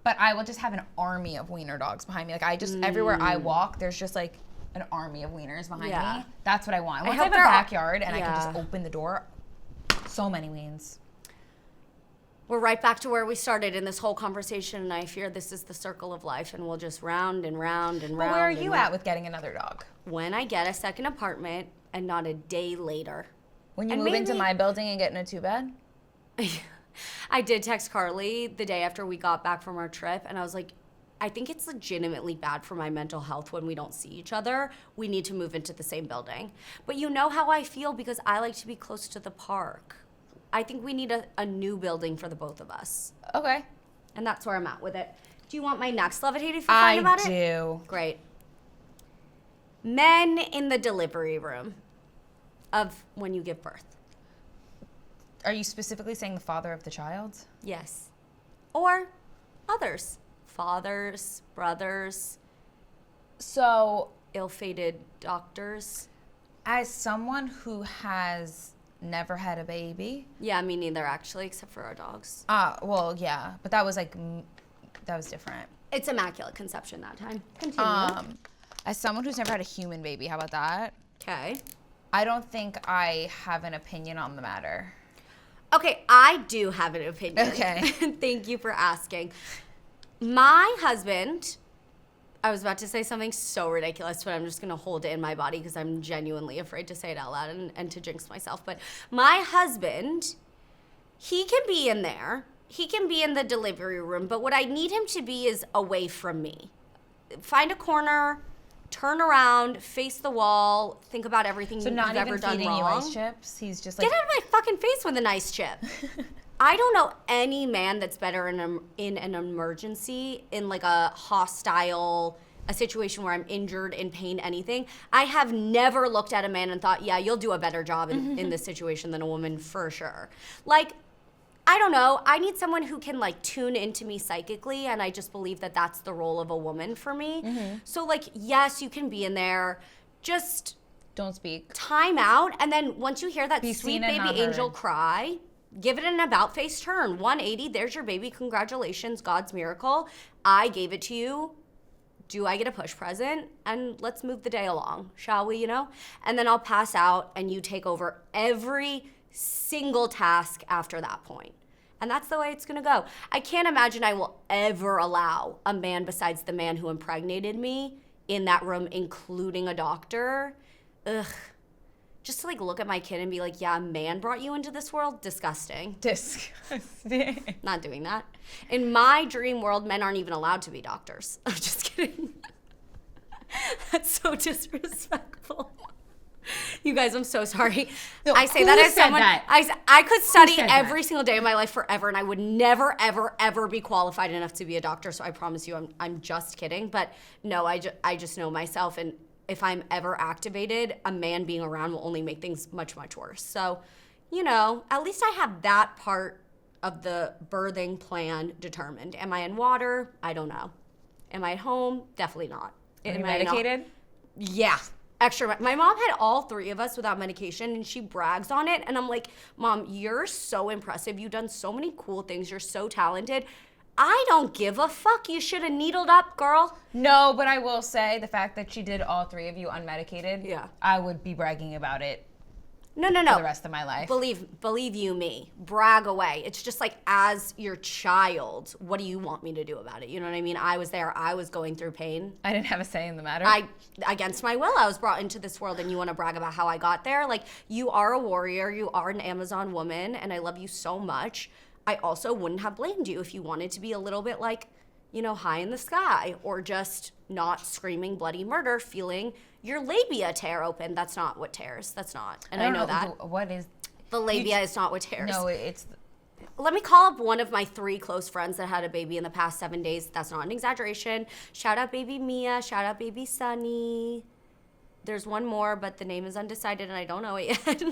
Speaker 2: But I will just have an army of wiener dogs behind me. Like everywhere I walk, there's just like an army of wieners behind me. That's what I want. Once I have a backyard and I can just open the door, so many weens.
Speaker 1: We're right back to where we started in this whole conversation, and I fear this is the circle of life, and we'll just round and round and round.
Speaker 2: Well, where are you at with getting another dog?
Speaker 1: When I get a second apartment, and not a day later.
Speaker 2: When you move into my building and get in a 2-bed?
Speaker 1: I did text Carly the day after we got back from our trip, and I was like, I think it's legitimately bad for my mental health when we don't see each other. We need to move into the same building. But you know how I feel because I like to be close to the park. I think we need a new building for the both of us.
Speaker 2: Okay.
Speaker 1: And that's where I'm at with it. Do you want my next levitated if you find about it?
Speaker 2: I do.
Speaker 1: Great. Men in the delivery room of when you give birth.
Speaker 2: Are you specifically saying the father of the child?
Speaker 1: Yes. Or others. Fathers, brothers.
Speaker 2: So,
Speaker 1: ill-fated doctors.
Speaker 2: As someone who has never had a baby.
Speaker 1: Yeah, me neither, actually, except for our dogs.
Speaker 2: Well, yeah, but that was different.
Speaker 1: It's immaculate conception that time. Continue.
Speaker 2: As someone who's never had a human baby, how about that?
Speaker 1: Okay.
Speaker 2: I don't think I have an opinion on the matter.
Speaker 1: Okay, I do have an opinion.
Speaker 2: Okay.
Speaker 1: Thank you for asking. My husband, I was about to say something so ridiculous, but I'm just going to hold it in my body because I'm genuinely afraid to say it out loud and to jinx myself. But my husband, he can be in there. He can be in the delivery room. But what I need him to be is away from me. Find a corner, turn around, face the wall, think about everything you've ever done wrong. So not even feeding you ice
Speaker 2: chips? He's just like...
Speaker 1: Get out of my fucking face with a nice chip. I don't know any man that's better in an emergency, in like a hostile, a situation where I'm injured, in pain, anything. I have never looked at a man and thought, yeah, you'll do a better job in this situation than a woman for sure. Like, I don't know. I need someone who can like tune into me psychically, and I just believe that that's the role of a woman for me. Mm-hmm. So like, yes, you can be in there. Just
Speaker 2: don't speak.
Speaker 1: Time out, and then once you hear that sweet baby angel cry, give it an about face turn. 180, there's your baby. Congratulations, God's miracle. I gave it to you. Do I get a push present? And let's move the day along, shall we, And then I'll pass out and you take over every single task after that point. And that's the way it's gonna go. I can't imagine I will ever allow a man besides the man who impregnated me in that room, including a doctor. Ugh. Just to like look at my kid and be like, yeah, a man brought you into this world? Disgusting.
Speaker 2: Disgusting.
Speaker 1: Not doing that. In my dream world, men aren't even allowed to be doctors. I'm just kidding. That's so disrespectful. You guys, I'm so sorry.
Speaker 2: No,
Speaker 1: I say that as someone. I could study every
Speaker 2: that?
Speaker 1: single day of my life forever, and I would never, ever, ever be qualified enough to be a doctor. So I promise you, I'm just kidding. But no, I just know myself, and if I'm ever activated, a man being around will only make things much, much worse. So, at least I have that part of the birthing plan determined. Am I in water? I don't know. Am I at home? Definitely not.
Speaker 2: Are you medicated?
Speaker 1: Yeah. Extra. My mom had all three of us without medication, and she brags on it. And I'm like, Mom, you're so impressive. You've done so many cool things. You're so talented. I don't give a fuck. You should have needled up, girl.
Speaker 2: No, but I will say the fact that she did all three of you unmedicated,
Speaker 1: yeah,
Speaker 2: I would be bragging about it
Speaker 1: No.
Speaker 2: For the rest of my life.
Speaker 1: Believe you me, brag away. It's just like, as your child, what do you want me to do about it? You know what I mean? I was there. I was going through pain.
Speaker 2: I didn't have a say in the matter.
Speaker 1: Against my will, I was brought into this world, and you want to brag about how I got there? Like, you are a warrior. You are an Amazon woman, and I love you so much. I also wouldn't have blamed you if you wanted to be a little bit like, you know, high in the sky, or just not screaming bloody murder, feeling your labia tear open. That's not what tears. That's not. And I know that.
Speaker 2: What is?
Speaker 1: The labia is not what tears.
Speaker 2: No, it's.
Speaker 1: Let me call up one of my 3 close friends that had a baby in the past 7 days. That's not an exaggeration. Shout out baby Mia. Shout out baby Sunny. There's one more, but the name is undecided and I don't know it yet.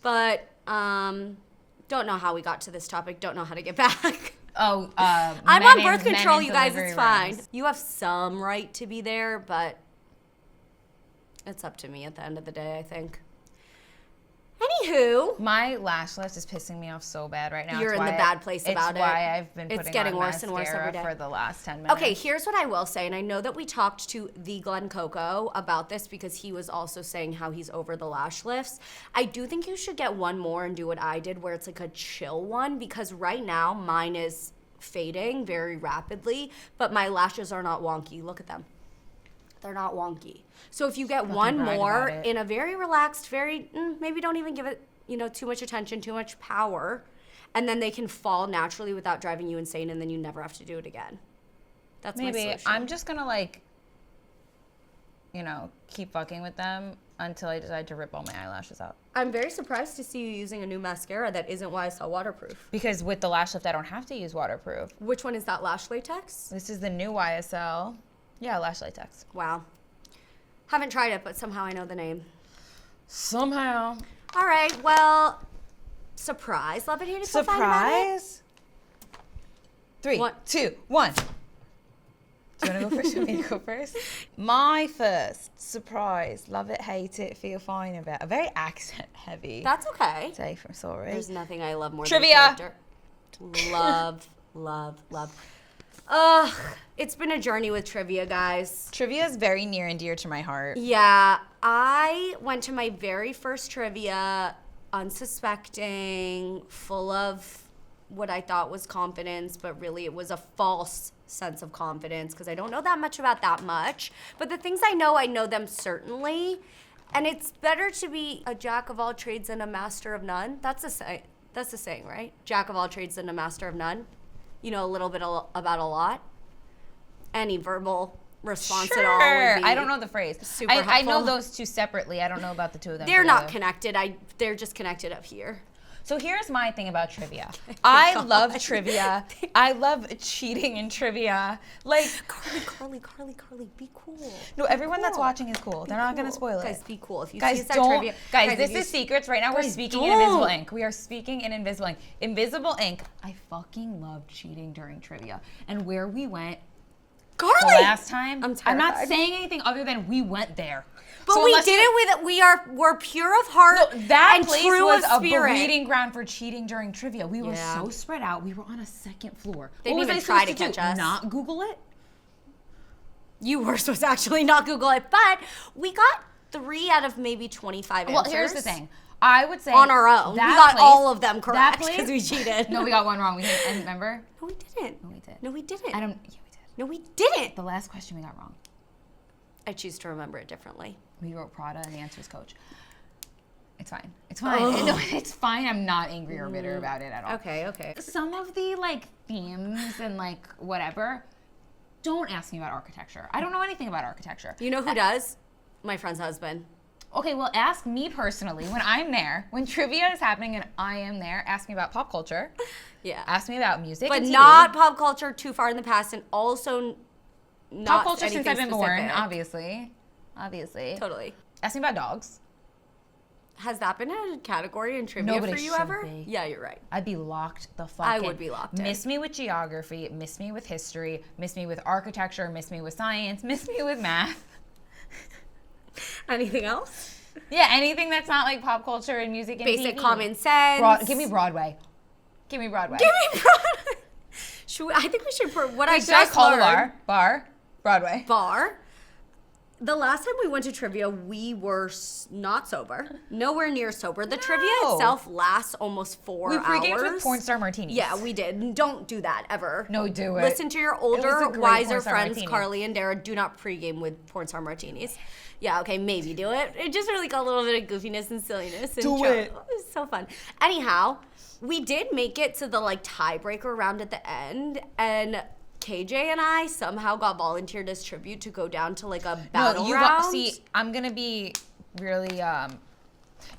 Speaker 1: But don't know how we got to this topic. Don't know how to get back.
Speaker 2: Oh,
Speaker 1: I'm on birth control, you guys. It's fine. You have some right to be there, but it's up to me at the end of the day, I think. Anywho,
Speaker 2: my lash list is pissing me off so bad right now.
Speaker 1: You're in the bad place about it.
Speaker 2: It's why I've been putting
Speaker 1: getting
Speaker 2: on
Speaker 1: worse and worse every
Speaker 2: mascara
Speaker 1: day
Speaker 2: for the last 10 minutes.
Speaker 1: Okay, here's what I will say, and I know that we talked to the Glen Coco about this because he was also saying how he's over the lash lifts. I do think you should get one more and do what I did, where it's like a chill one, because right now mine is fading very rapidly, but my lashes are not wonky. Look at them. They're not wonky. So if you get one more in a very relaxed, very, maybe don't even give it, you know, too much attention, too much power, and then they can fall naturally without driving you insane, and then you never have to do it again. That's my solution.
Speaker 2: I'm just gonna, like, you know, keep fucking with them until I decide to rip all my eyelashes out.
Speaker 1: I'm very surprised to see you using a new mascara that isn't YSL waterproof.
Speaker 2: Because with the lash lift, I don't have to use waterproof.
Speaker 1: Which one is that, Lash Latex?
Speaker 2: This is the new YSL. Yeah, Lash Latex.
Speaker 1: Wow. Haven't tried it, but somehow I know the name.
Speaker 2: Somehow.
Speaker 1: All right, well, surprise. Love it, hate it, feel fine about it.
Speaker 2: Surprise? 3, 2, 1. Do you want to go first? You want me to go first? My first surprise. Love it, hate it, feel fine about it. A very accent heavy.
Speaker 1: That's okay.
Speaker 2: Say from sorry.
Speaker 1: There's nothing I love more
Speaker 2: Trivia.
Speaker 1: than character. Love, love, love. Ugh, it's been a journey with trivia, guys.
Speaker 2: Trivia is very near and dear to my heart.
Speaker 1: Yeah, I went to my very first trivia unsuspecting, full of what I thought was confidence, but really it was a false sense of confidence because I don't know that much about that much. But the things I know them certainly. And it's better to be a jack of all trades than a master of none. That's the saying, right? Jack of all trades than a master of none. You know a little bit about a lot. Any verbal response at all would be
Speaker 2: I don't know the phrase.
Speaker 1: Super
Speaker 2: I know
Speaker 1: helpful.
Speaker 2: those two separately. I don't know about the two of them
Speaker 1: They're
Speaker 2: together.
Speaker 1: not connected. They're just connected up here.
Speaker 2: So here's my thing about trivia. I love trivia. I love cheating in trivia. Like,
Speaker 1: Carly, be cool.
Speaker 2: No, everyone that's watching is cool. They're not going to spoil it.
Speaker 1: Guys, be cool. If you
Speaker 2: guys,
Speaker 1: see us at
Speaker 2: don't.
Speaker 1: trivia,
Speaker 2: guys, this is secrets. Right now, we're speaking in invisible ink. We are speaking in invisible ink. Invisible ink. I fucking love cheating during trivia. And where we went
Speaker 1: Carly!
Speaker 2: the last time,
Speaker 1: I'm
Speaker 2: not saying anything other than we went there.
Speaker 1: But
Speaker 2: so
Speaker 1: we did it with, we're pure of heart
Speaker 2: that
Speaker 1: and
Speaker 2: place
Speaker 1: true
Speaker 2: was
Speaker 1: of
Speaker 2: a
Speaker 1: spirit.
Speaker 2: breeding ground for cheating during trivia. We were so spread out. We were on a second floor.
Speaker 1: They didn't
Speaker 2: what was
Speaker 1: even
Speaker 2: I
Speaker 1: try
Speaker 2: supposed
Speaker 1: to catch us.
Speaker 2: Not Google it?
Speaker 1: You were supposed to actually not Google it, but we got 3 out of maybe 25 answers.
Speaker 2: Well, here's the thing. I would say
Speaker 1: on our own. We got all of them correct because we cheated.
Speaker 2: No, we got one wrong. We didn't. Remember?
Speaker 1: No, we didn't.
Speaker 2: No, we did.
Speaker 1: No, we didn't.
Speaker 2: Yeah, we did.
Speaker 1: No, we didn't.
Speaker 2: The last question we got wrong.
Speaker 1: I choose to remember it differently.
Speaker 2: We wrote Prada and the answer was Coach. It's fine. It's fine. No, it's fine. I'm not angry or bitter about it at all.
Speaker 1: Okay.
Speaker 2: Some of the themes and whatever, don't ask me about architecture. I don't know anything about architecture.
Speaker 1: You know who does? My friend's husband.
Speaker 2: Okay, well, ask me personally when I'm there, when trivia is happening and I am there, ask me about pop culture.
Speaker 1: Yeah.
Speaker 2: Ask me about music
Speaker 1: but
Speaker 2: and TV.
Speaker 1: not pop culture too far in the past, and also not
Speaker 2: pop culture since I've been
Speaker 1: specific.
Speaker 2: born, obviously.
Speaker 1: Totally.
Speaker 2: Ask me about dogs.
Speaker 1: Has that been a category in trivia for you ever?
Speaker 2: Be.
Speaker 1: Yeah, you're right.
Speaker 2: I'd be locked the fuck
Speaker 1: I
Speaker 2: in.
Speaker 1: would be locked in.
Speaker 2: Miss me with geography, miss me with history, miss me with architecture, miss me with science, miss me with math.
Speaker 1: Anything else?
Speaker 2: Yeah, anything that's not pop culture and music and
Speaker 1: Basic
Speaker 2: TV.
Speaker 1: common sense.
Speaker 2: Give me Broadway.
Speaker 1: Give me Broadway. I think we should put what I just
Speaker 2: call
Speaker 1: learned.
Speaker 2: Bar. Broadway.
Speaker 1: Bar. The last time we went to trivia, we were not sober. Nowhere near sober. The trivia itself lasts almost 4 hours.
Speaker 2: We pre-gamed with porn star martinis.
Speaker 1: Yeah, we did. Don't do that ever.
Speaker 2: No, do it.
Speaker 1: Listen to your older, wiser friends, Carly and Dara. Do not pre-game with porn star martinis. Yeah, okay, maybe do it. It just really got a little bit of goofiness and silliness. And
Speaker 2: do it.
Speaker 1: It was so fun. Anyhow, we did make it to the tiebreaker round at the end, and KJ and I somehow got volunteered as tribute to go down to a battle round.
Speaker 2: See, I'm gonna be really.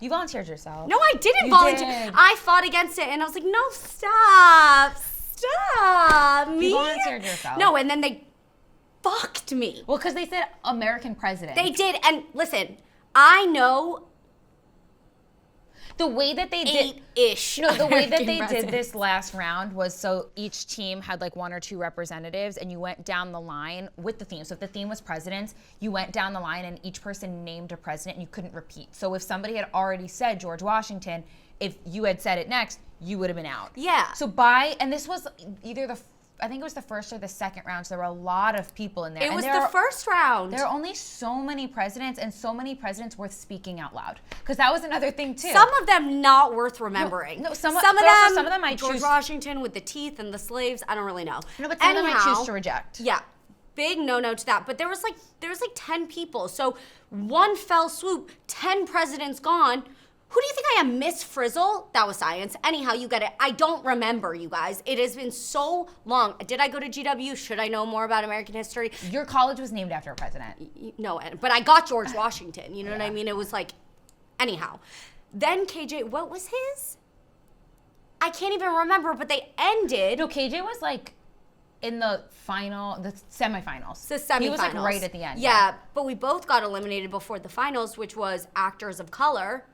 Speaker 2: You volunteered yourself.
Speaker 1: No, I didn't volunteer.
Speaker 2: Did.
Speaker 1: I fought against it, and I was like, no, stop. Me?
Speaker 2: You volunteered yourself.
Speaker 1: No, and then they fucked me.
Speaker 2: Well, because they said American president.
Speaker 1: They did, and listen, I know.
Speaker 2: The way that they did
Speaker 1: ish.
Speaker 2: No, the way that they did this last round was so each team had 1 or 2 representatives, and you went down the line with the theme. So if the theme was presidents, you went down the line and each person named a president and you couldn't repeat. So if somebody had already said George Washington, if you had said it next, you would have been out.
Speaker 1: Yeah.
Speaker 2: So and this was either I think it was the first or the second round, so there were a lot of people in there.
Speaker 1: It was the first round.
Speaker 2: There are only so many presidents, and so many presidents worth speaking out loud. Because that was another thing, too.
Speaker 1: Some of them not worth remembering.
Speaker 2: No, some of them I
Speaker 1: George
Speaker 2: choose.
Speaker 1: Washington with the teeth and the slaves, I don't really know.
Speaker 2: No, but some of them I choose to reject.
Speaker 1: Yeah. Big no-no to that. But there was 10 people. So one fell swoop, 10 presidents gone. Who do you think I am, Miss Frizzle? That was science. Anyhow, you get it. I don't remember, you guys. It has been so long. Did I go to GW? Should I know more about American history?
Speaker 2: Your college was named after a president.
Speaker 1: No, but I got George Washington. You know what I mean? It was anyhow. Then KJ, what was his? I can't even remember, but they ended.
Speaker 2: No, KJ was in the semifinals.
Speaker 1: The semifinals.
Speaker 2: He was right at the end.
Speaker 1: Yeah, but we both got eliminated before the finals, which was actors of color.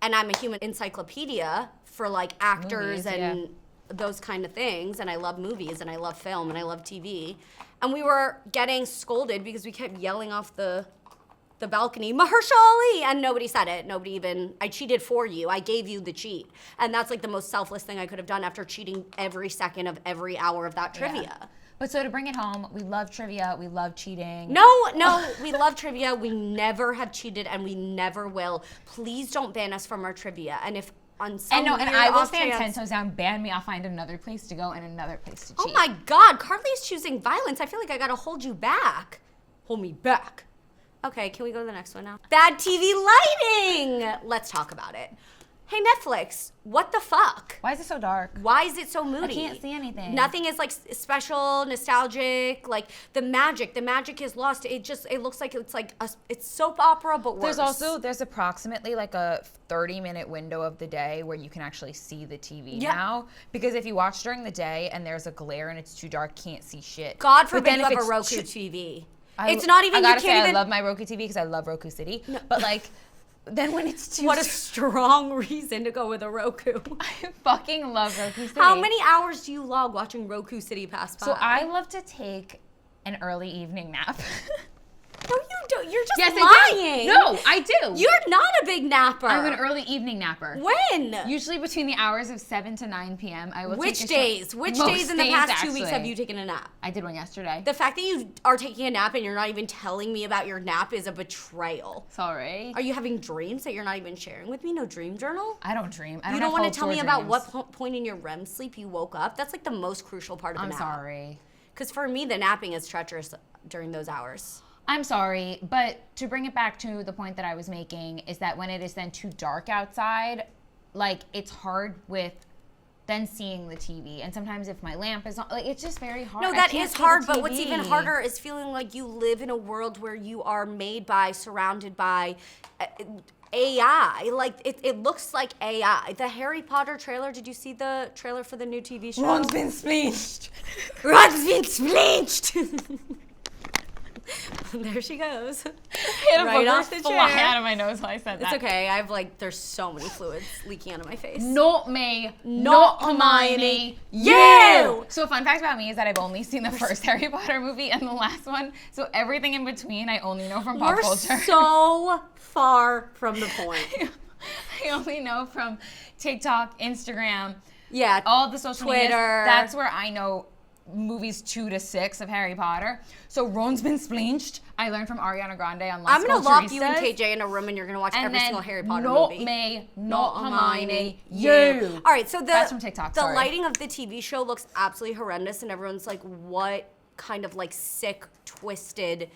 Speaker 1: And I'm a human encyclopedia for actors
Speaker 2: movies,
Speaker 1: and those kind of things. And I love movies and I love film and I love TV. And we were getting scolded because we kept yelling off the balcony, Mahershala Ali, and nobody said it. Nobody even, I cheated for you. I gave you the cheat. And that's the most selfless thing I could have done after cheating every second of every hour of that trivia.
Speaker 2: Yeah. But so to bring it home, we love trivia, we love cheating.
Speaker 1: No, we love trivia. We never have cheated and we never will. Please don't ban us from our trivia. And if on some
Speaker 2: and I will stand 10 toes down, ban me, I'll find another place to go and another place to cheat.
Speaker 1: Oh my God, Carly's choosing violence. I feel like I gotta hold you back. Hold me back. Okay, can we go to the next one now? Bad TV lighting. Let's talk about it. Hey, Netflix, what the fuck?
Speaker 2: Why is it so dark?
Speaker 1: Why is it so moody?
Speaker 2: I can't see anything.
Speaker 1: Nothing is special, nostalgic. The magic is lost. It looks like it's soap opera, but worse.
Speaker 2: There's approximately a 30-minute window of the day where you can actually see the TV now. Because if you watch during the day and there's a glare and it's too dark, can't see shit.
Speaker 1: God forbid you have a Roku TV. It's not even,
Speaker 2: I gotta say, I love my Roku TV because I love Roku City. No. But then when it's too...
Speaker 1: What a strong reason to go with a Roku.
Speaker 2: I fucking love Roku City.
Speaker 1: How many hours do you log watching Roku City pass by?
Speaker 2: So I love to take an early evening nap.
Speaker 1: No, you don't. You're just
Speaker 2: lying.
Speaker 1: I do.
Speaker 2: No, I do.
Speaker 1: You're not a big napper.
Speaker 2: I'm an early evening napper.
Speaker 1: When?
Speaker 2: Usually between the hours of 7 to 9 p.m. I will
Speaker 1: Which
Speaker 2: take
Speaker 1: days? Which days in the past 2 weeks have you taken a nap?
Speaker 2: I did one yesterday.
Speaker 1: The fact that you are taking a nap and you're not even telling me about your nap is a betrayal.
Speaker 2: Sorry.
Speaker 1: Are you having dreams that you're not even sharing with me? No dream journal?
Speaker 2: I don't dream.
Speaker 1: You don't want to tell me about what point in your REM sleep you woke up? That's the most crucial part of the nap.
Speaker 2: I'm sorry.
Speaker 1: Because for me, the napping is treacherous during those hours.
Speaker 2: I'm sorry, but to bring it back to the point that I was making is that when it is then too dark outside, it's hard with then seeing the TV. And sometimes if my lamp is on, it's just very hard.
Speaker 1: No, that is hard, but what's even harder is feeling like you live in a world where you are surrounded by AI. It looks like AI. The Harry Potter trailer, did you see the trailer for the new TV show?
Speaker 2: Ron's been splenched.
Speaker 1: Ron's been splenched. There she goes.
Speaker 2: Right off the chair. Out of my nose while I said that.
Speaker 1: It's okay. I have there's so many fluids leaking out of my face.
Speaker 2: Not me. Not Hermione.
Speaker 1: You!
Speaker 2: So a fun fact about me is that I've only seen the first Harry Potter movie and the last one. So everything in between I only know from pop culture.
Speaker 1: You're so far from the point.
Speaker 2: I only know from TikTok, Instagram.
Speaker 1: Yeah.
Speaker 2: All the social
Speaker 1: Twitter.
Speaker 2: media. That's where I know movies 2 to 6 of Harry Potter. So Ron's been spleached. I learned from Ariana Grande on Las
Speaker 1: I'm going to lock you and KJ in a room and you're going to watch every single Harry Potter movie.
Speaker 2: Not me, not Hermione, you.
Speaker 1: All right, so
Speaker 2: That's from TikTok,
Speaker 1: the
Speaker 2: sorry.
Speaker 1: lighting of the TV show looks absolutely horrendous and everyone's like, what kind of like sick, twisted,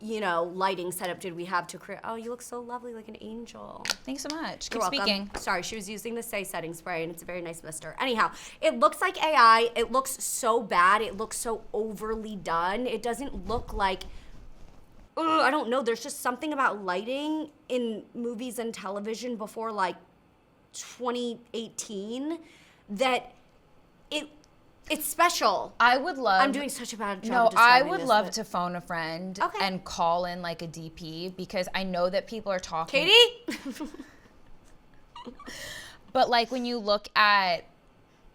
Speaker 1: you know, lighting setup did we have to create? Oh, you look so lovely, like an angel.
Speaker 2: Thanks so much.
Speaker 1: You're
Speaker 2: Keep
Speaker 1: welcome.
Speaker 2: speaking.
Speaker 1: Sorry, she was using the Say setting spray, and it's a very nice mister. Anyhow, it looks like AI. It looks so bad. It looks so overly done. It doesn't look like, I don't know. There's just something about lighting in movies and television before like 2018 that it's special.
Speaker 2: I would love.
Speaker 1: I'm doing such a bad job.
Speaker 2: No,
Speaker 1: of
Speaker 2: I
Speaker 1: describing
Speaker 2: would
Speaker 1: this,
Speaker 2: love
Speaker 1: but-
Speaker 2: to phone a friend
Speaker 1: Okay.
Speaker 2: and call in like a DP because I know that people are talking.
Speaker 1: Katie?
Speaker 2: But like when you look at,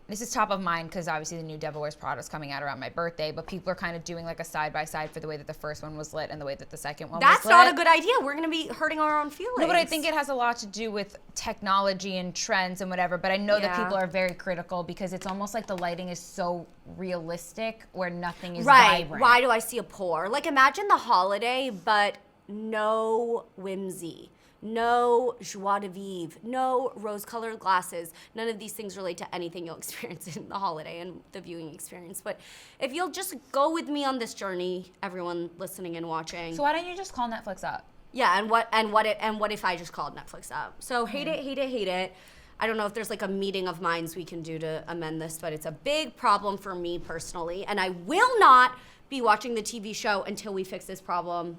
Speaker 2: this is top of mind because obviously the new Devil Wears Prada is coming out around my birthday, but people are kind of doing like a side by side for the way that the first one was lit and the way that the second one
Speaker 1: That's
Speaker 2: was lit.
Speaker 1: not a good idea. We're going to be hurting our own feelings.
Speaker 2: No, but I think it has a lot to do with technology and trends and whatever. But I know that
Speaker 1: Yeah.
Speaker 2: people are very critical because it's almost like the lighting is so realistic where nothing is
Speaker 1: Right.
Speaker 2: vibrant.
Speaker 1: Why do I see a pour? Like imagine the holiday, but no whimsy, no joie de vivre, no rose-colored glasses. None of these things relate to anything you'll experience in the holiday and the viewing experience. But if you'll just go with me on this journey, everyone listening and watching.
Speaker 2: So why don't you just call Netflix up?
Speaker 1: Yeah, and what if I just called Netflix up? So hate it. I don't know if there's like a meeting of minds we can do to amend this, but it's a big problem for me personally, and I will not be watching the TV show until we fix this problem.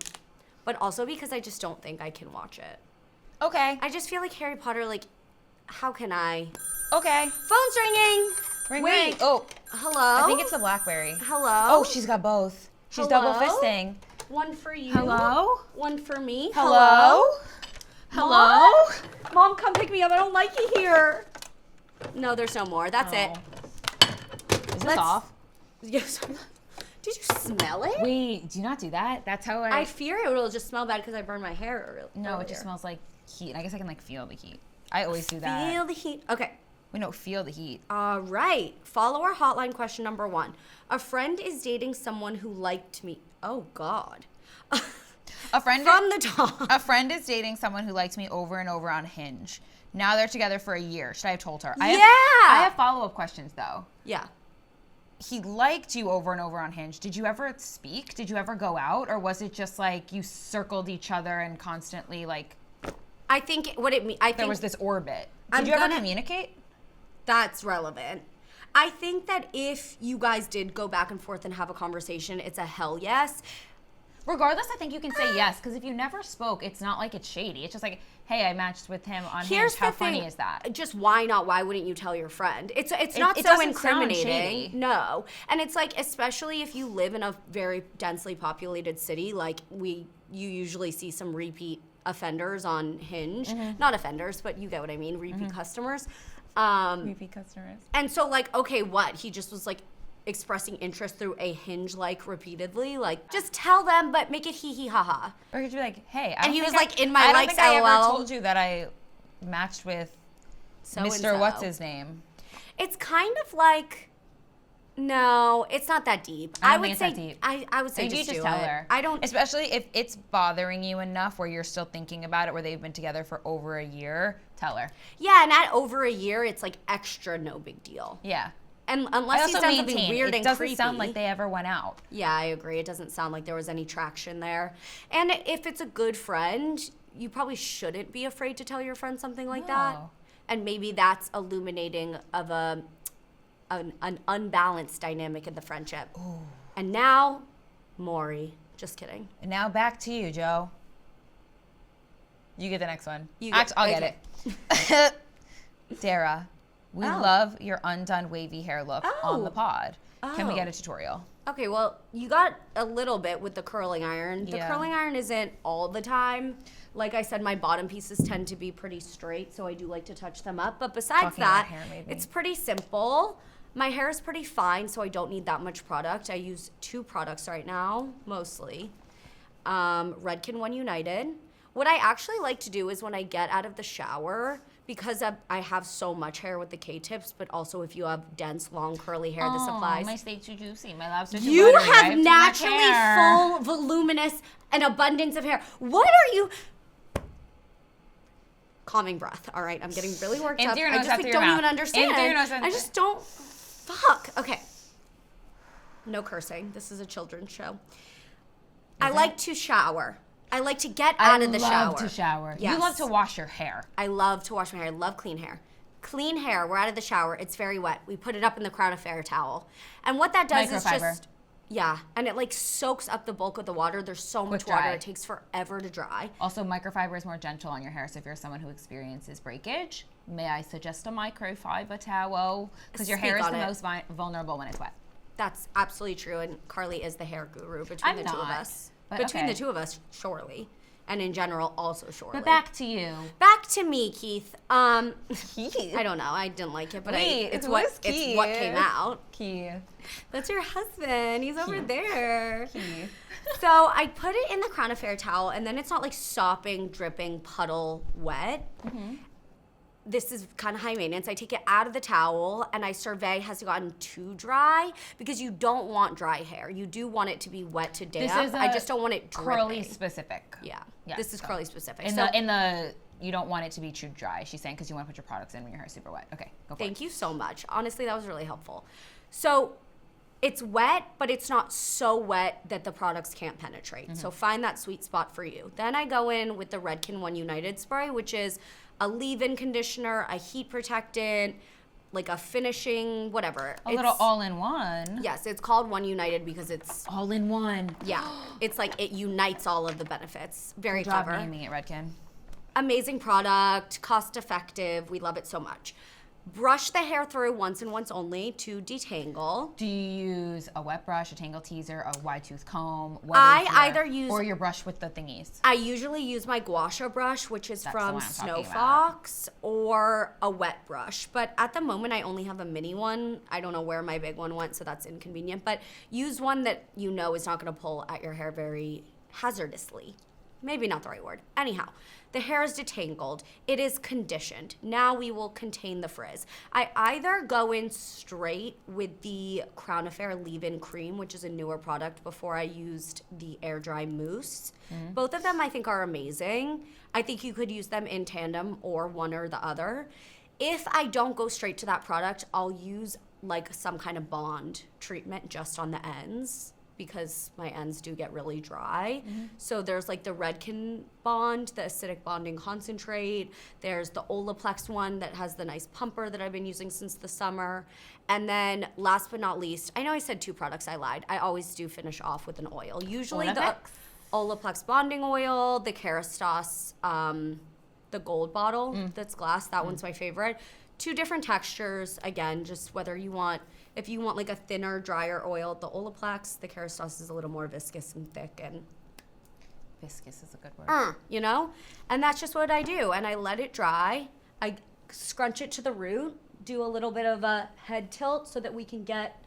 Speaker 1: But also because I just don't think I can watch it.
Speaker 2: Okay.
Speaker 1: I just feel like Harry Potter, like, how can I?
Speaker 2: Okay.
Speaker 1: Phone's ringing.
Speaker 2: Ring,
Speaker 1: Wait.
Speaker 2: ring. Oh,
Speaker 1: Hello?
Speaker 2: I think it's a BlackBerry.
Speaker 1: Hello?
Speaker 2: Oh, she's got both. She's double
Speaker 1: Hello?
Speaker 2: fisting.
Speaker 1: One for you.
Speaker 2: Hello?
Speaker 1: One for me.
Speaker 2: Hello? Hello?
Speaker 1: Mom, come pick me up. I don't like you here. No, there's no more. That's it.
Speaker 2: Is this off?
Speaker 1: Yes. Did you smell it?
Speaker 2: Wait, do not do that. That's how
Speaker 1: I fear it will just smell bad because I burned my hair
Speaker 2: No,
Speaker 1: earlier.
Speaker 2: it just smells like heat. I guess I can like feel the heat. I always do that.
Speaker 1: Feel the heat. Okay.
Speaker 2: We don't feel the heat.
Speaker 1: All right. Follower hotline question number 1. A friend is dating someone who liked me. Oh, God.
Speaker 2: A friend
Speaker 1: From the top.
Speaker 2: A friend is dating someone who liked me over and over on Hinge. Now they're together for a year. Should I have told her? I have follow-up questions though.
Speaker 1: Yeah.
Speaker 2: He liked you over and over on Hinge. Did you ever speak? Did you ever go out? Or was it just like you circled each other and constantly like
Speaker 1: I think what it means, I think
Speaker 2: there was this orbit?
Speaker 1: I'm
Speaker 2: Did you ever
Speaker 1: gonna-
Speaker 2: communicate?
Speaker 1: that's relevant. I think that if you guys did go back and forth and have a conversation, it's a hell yes.
Speaker 2: Regardless, I think you can say yes, because if you never spoke, it's not like it's shady. It's just like, hey, I matched with him on
Speaker 1: Here's
Speaker 2: Hinge. How
Speaker 1: the thing.
Speaker 2: funny is that?
Speaker 1: Just why not? Why wouldn't you tell your friend? It's not
Speaker 2: it
Speaker 1: so
Speaker 2: doesn't sound
Speaker 1: incriminating.
Speaker 2: shady.
Speaker 1: No. And it's like, especially if you live in a very densely populated city, like you usually see some repeat offenders on Hinge.
Speaker 2: Mm-hmm.
Speaker 1: Not offenders, but you get what I mean, repeat customers.
Speaker 2: Repeat customers.
Speaker 1: And so like, okay, what? He just was like expressing interest through a Hinge like repeatedly. Like, just tell them, but make it hee hee ha ha.
Speaker 2: Or could you be like, hey,
Speaker 1: And he was like, in my likes,
Speaker 2: I don't think I ever
Speaker 1: LOL.
Speaker 2: told you that I matched with
Speaker 1: So-and-so.
Speaker 2: Mr. What's his name?
Speaker 1: It's kind of like, no, it's not that deep.
Speaker 2: I don't
Speaker 1: would
Speaker 2: think
Speaker 1: say
Speaker 2: it's that deep.
Speaker 1: I would say
Speaker 2: Maybe you
Speaker 1: just
Speaker 2: just
Speaker 1: do
Speaker 2: tell
Speaker 1: it.
Speaker 2: her.
Speaker 1: I don't.
Speaker 2: Especially if it's bothering you enough where you're still thinking about it, where they've been together for over a year, tell her.
Speaker 1: Yeah, and at over a year, it's like extra no big deal.
Speaker 2: Yeah.
Speaker 1: And
Speaker 2: I
Speaker 1: unless he's
Speaker 2: also
Speaker 1: done something
Speaker 2: maintain,
Speaker 1: weird
Speaker 2: it
Speaker 1: and
Speaker 2: doesn't
Speaker 1: creepy.
Speaker 2: sound like they ever went out.
Speaker 1: Yeah, I agree. It doesn't sound like there was any traction there. And if it's a good friend, you probably shouldn't be afraid to tell your friend something like that.
Speaker 2: No.
Speaker 1: And maybe that's illuminating of an unbalanced dynamic in the friendship. Ooh. And now, Maury. Just kidding.
Speaker 2: And now back to you, Joe. You get the next one. I'll
Speaker 1: okay.
Speaker 2: get it. Dara, we love your undone wavy hair look on the pod. Can we get a tutorial?
Speaker 1: Okay, well, you got a little bit with the curling iron. The
Speaker 2: Yeah.
Speaker 1: curling iron isn't all the time. Like I said, my bottom pieces tend to be pretty straight, so I do like to touch them up. But besides
Speaker 2: Talking about
Speaker 1: that,
Speaker 2: hair, maybe.
Speaker 1: it's pretty simple. My hair is pretty fine, so I don't need that much product. I use 2 products right now, mostly. Redken One United. What I actually like to do is when I get out of the shower, because I have so much hair with the K-tips, but also if you have dense, long, curly hair, this applies.
Speaker 2: My steak too juicy. My lobster too
Speaker 1: You
Speaker 2: buttery.
Speaker 1: have naturally full, voluminous, an abundance of hair. What are you? Calming breath. All right, I'm getting really worked up.
Speaker 2: Your nose,
Speaker 1: I just like, don't even understand.
Speaker 2: Your nose,
Speaker 1: I just don't. Fuck. Okay. No cursing. This is a children's show. I like to shower. I like to get out of the shower.
Speaker 2: I love to shower.
Speaker 1: Yes.
Speaker 2: You love to wash your hair.
Speaker 1: I love to wash my hair. I love clean hair. Clean hair, we're out of the shower. It's very wet. We put it up in the Crown Affair towel. And what that does is just, and it like soaks up the bulk of the water. There's so much water. It takes forever to dry.
Speaker 2: Also, microfiber is more gentle on your hair. So if you're someone who experiences breakage, may I suggest a microfiber towel? Because your hair is the most vulnerable when it's wet.
Speaker 1: That's absolutely true. And Carly is the hair guru between the two of us. Between the two of us, surely. And in general, also surely.
Speaker 2: But back to you.
Speaker 1: Back to me, Keith.
Speaker 2: Keith?
Speaker 1: I don't know. I didn't like it, but
Speaker 2: it's what
Speaker 1: came out.
Speaker 2: Keith.
Speaker 1: That's your husband. He's over there.
Speaker 2: Keith.
Speaker 1: So I put it in the Crown Affair towel, and then it's not like sopping, dripping, puddle wet. Mm-hmm. This is kind of high maintenance. I take it out of the towel and I survey has it gotten too dry, because you don't want dry hair. You do want it to be wet to damp.
Speaker 2: This is
Speaker 1: I just don't want it dripping.
Speaker 2: Curly specific.
Speaker 1: Yeah. This is curly specific.
Speaker 2: You don't want it to be too dry. She's saying because you want to put your products in when your hair is super wet. Okay, go for it.
Speaker 1: Thank you so much. Honestly, that was really helpful. So it's wet, but it's not so wet that the products can't penetrate. Mm-hmm. So find that sweet spot for you. Then I go in with the Redken One United spray, which is a leave-in conditioner, a heat protectant, like a finishing, whatever.
Speaker 2: Little all-in-one.
Speaker 1: Yes, it's called One United because it's
Speaker 2: all-in-one.
Speaker 1: Yeah, it's like it unites all of the benefits. Very clever.
Speaker 2: Good job naming it, Redken.
Speaker 1: Amazing product, cost-effective. We love it so much. Brush the hair through once and once only to detangle.
Speaker 2: Do you use a wet brush, a tangle teaser, a wide tooth comb? Or your brush with the thingies?
Speaker 1: I usually use my gua sha brush, which is from Snow Fox, or a wet brush. But at the moment, I only have a mini one. I don't know where my big one went, so that's inconvenient. But use one that you know is not going to pull at your hair very hazardously. Maybe not the right word. Anyhow, the hair is detangled. It is conditioned. Now we will contain the frizz. I either go in straight with the Crown Affair leave-in cream, which is a newer product, before I used the air dry mousse. Mm-hmm. Both of them I think are amazing. I think you could use them in tandem or one or the other. If I don't go straight to that product, I'll use like some kind of bond treatment just on the ends, because my ends do get really dry. Mm-hmm. So there's like the Redken Bond, the acidic bonding concentrate. There's the Olaplex one that has the nice pumper that I've been using since the summer. And then last but not least, I know I said 2 products, I lied. I always do finish off with an oil. Usually the Olaplex bonding oil, the Kerastase, the gold bottle that's glass, that one's my favorite. 2 different textures, again, just whether you want, if you want like a thinner, drier oil, the Olaplex, the Kerastase is a little more viscous and thick, and
Speaker 2: viscous is a good word.
Speaker 1: You know? And that's just what I do. And I let it dry. I scrunch it to the root, do a little bit of a head tilt so that we can get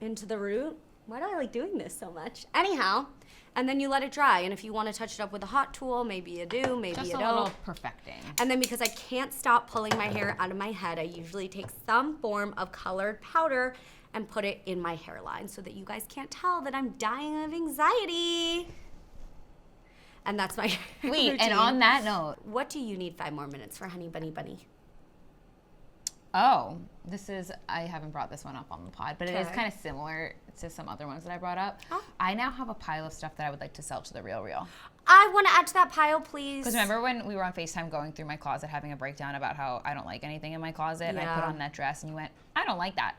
Speaker 1: into the root. Why do I like doing this so much? Anyhow, and then you let it dry. And if you want to touch it up with a hot tool, maybe you do, maybe you don't.
Speaker 2: Just a little perfecting.
Speaker 1: And then because I can't stop pulling my hair out of my head, I usually take some form of colored powder and put it in my hairline so that you guys can't tell that I'm dying of anxiety. And that's my routine.
Speaker 2: And on that note,
Speaker 1: what do you need 5 more minutes for, honey bunny bunny?
Speaker 2: Oh, I haven't brought this one up on the pod, but it is kind of similar to some other ones that I brought up. Oh. I now have a pile of stuff that I would like to sell to The RealReal.
Speaker 1: I want to add to that pile, please.
Speaker 2: Because remember when we were on FaceTime going through my closet, having a breakdown about how I don't like anything in my closet, and I put on that dress, and you went, I don't like that.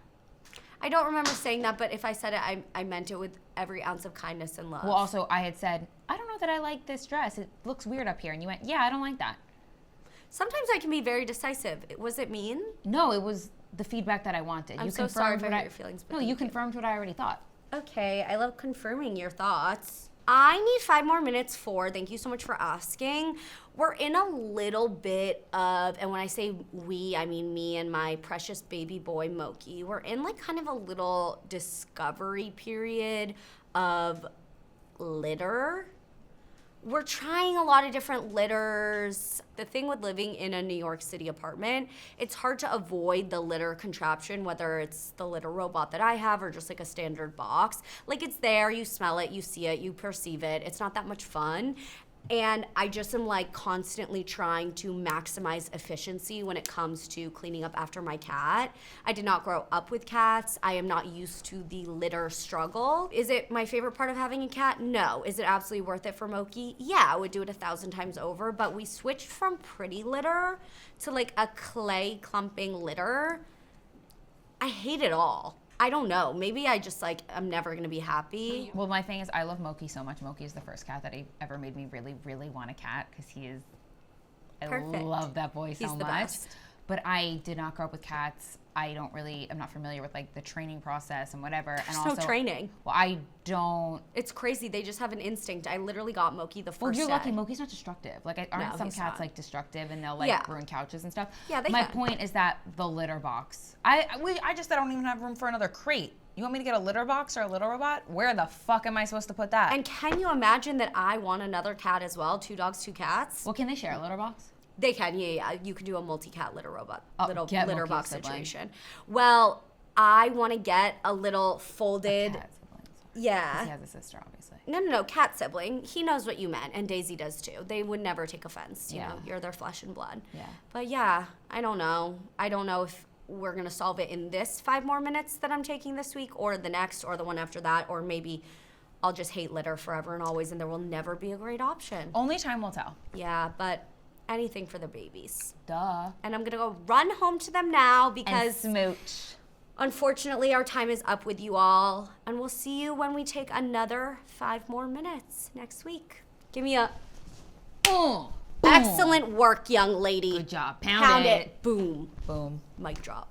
Speaker 1: I don't remember saying that, but if I said it, I meant it with every ounce of kindness and love.
Speaker 2: Well, also, I had said, I don't know that I like this dress. It looks weird up here. And you went, yeah, I don't like that.
Speaker 1: Sometimes I can be very decisive. Was it mean?
Speaker 2: No, it was the feedback that I wanted.
Speaker 1: I'm so sorry for your feelings.
Speaker 2: No, you confirmed what I already thought.
Speaker 1: Okay, I love confirming your thoughts. I need 5 more minutes for, thank you so much for asking. We're in a little bit of, and when I say we, I mean me and my precious baby boy, Moki. We're in like kind of a little discovery period of litter. we're trying a lot of different litters. The thing with living in a New York City apartment, it's hard to avoid the litter contraption, whether it's the litter robot that I have or just like a standard box. Like it's there, you smell it, you see it, you perceive it. It's not that much fun. And I just am like constantly trying to maximize efficiency when it comes to cleaning up after my cat. I did not grow up with cats. I am not used to the litter struggle. Is it my favorite part of having a cat? No. Is it absolutely worth it for Moki? Yeah, I would do it 1,000 times over. But we switched from pretty litter to like a clay clumping litter. I hate it all. I don't know. Maybe I just like, I'm never going to be happy.
Speaker 2: Well, my thing is I love Moki so much. Moki is the first cat that ever made me really, really want a cat because he is,
Speaker 1: Perfect.
Speaker 2: I love that boy so
Speaker 1: He's the
Speaker 2: much.
Speaker 1: best.
Speaker 2: But I did not grow up with cats. I'm not familiar with like the training process and whatever.
Speaker 1: There's
Speaker 2: and also,
Speaker 1: no training.
Speaker 2: Well, I don't.
Speaker 1: It's crazy. They just have an instinct. I literally got Moki the first
Speaker 2: Well, you're
Speaker 1: day.
Speaker 2: lucky. Moki's not destructive. Like, aren't
Speaker 1: No,
Speaker 2: some
Speaker 1: he's
Speaker 2: cats
Speaker 1: not.
Speaker 2: like destructive and they'll like
Speaker 1: Yeah.
Speaker 2: ruin couches and stuff?
Speaker 1: Yeah, they
Speaker 2: My
Speaker 1: can.
Speaker 2: point is that the litter box. I don't even have room for another crate. You want me to get a litter box or a litter robot? Where the fuck am I supposed to put that?
Speaker 1: And can you imagine that I want another cat as well? 2 dogs, 2 cats?
Speaker 2: Well, can they share a litter box?
Speaker 1: They can, yeah. You can do a multi-cat litter robot,
Speaker 2: Oh,
Speaker 1: little
Speaker 2: get
Speaker 1: litter
Speaker 2: Moki
Speaker 1: box
Speaker 2: a sibling.
Speaker 1: situation. Well, I want to get a little folded,
Speaker 2: Cat sibling, sorry. 'Cause
Speaker 1: yeah.
Speaker 2: he has a sister, obviously.
Speaker 1: No, cat sibling. He knows what you meant, and Daisy does too. They would never take offense. You
Speaker 2: Yeah.
Speaker 1: know, you're their flesh and blood.
Speaker 2: Yeah.
Speaker 1: But yeah, I don't know. I don't know if we're gonna solve it in this 5 more minutes that I'm taking this week, or the next, or the one after that, or maybe I'll just hate litter forever and always, and there will never be a great option.
Speaker 2: Only time will tell.
Speaker 1: Yeah, but anything for the babies.
Speaker 2: Duh.
Speaker 1: And I'm gonna go run home to them now
Speaker 2: And
Speaker 1: because
Speaker 2: smooch.
Speaker 1: unfortunately our time is up with you all. And we'll see you when we take another 5 more minutes next week. Give me a
Speaker 2: Boom.
Speaker 1: excellent work, young lady.
Speaker 2: Good job. Pound it.
Speaker 1: Boom.
Speaker 2: Boom.
Speaker 1: Mic drop.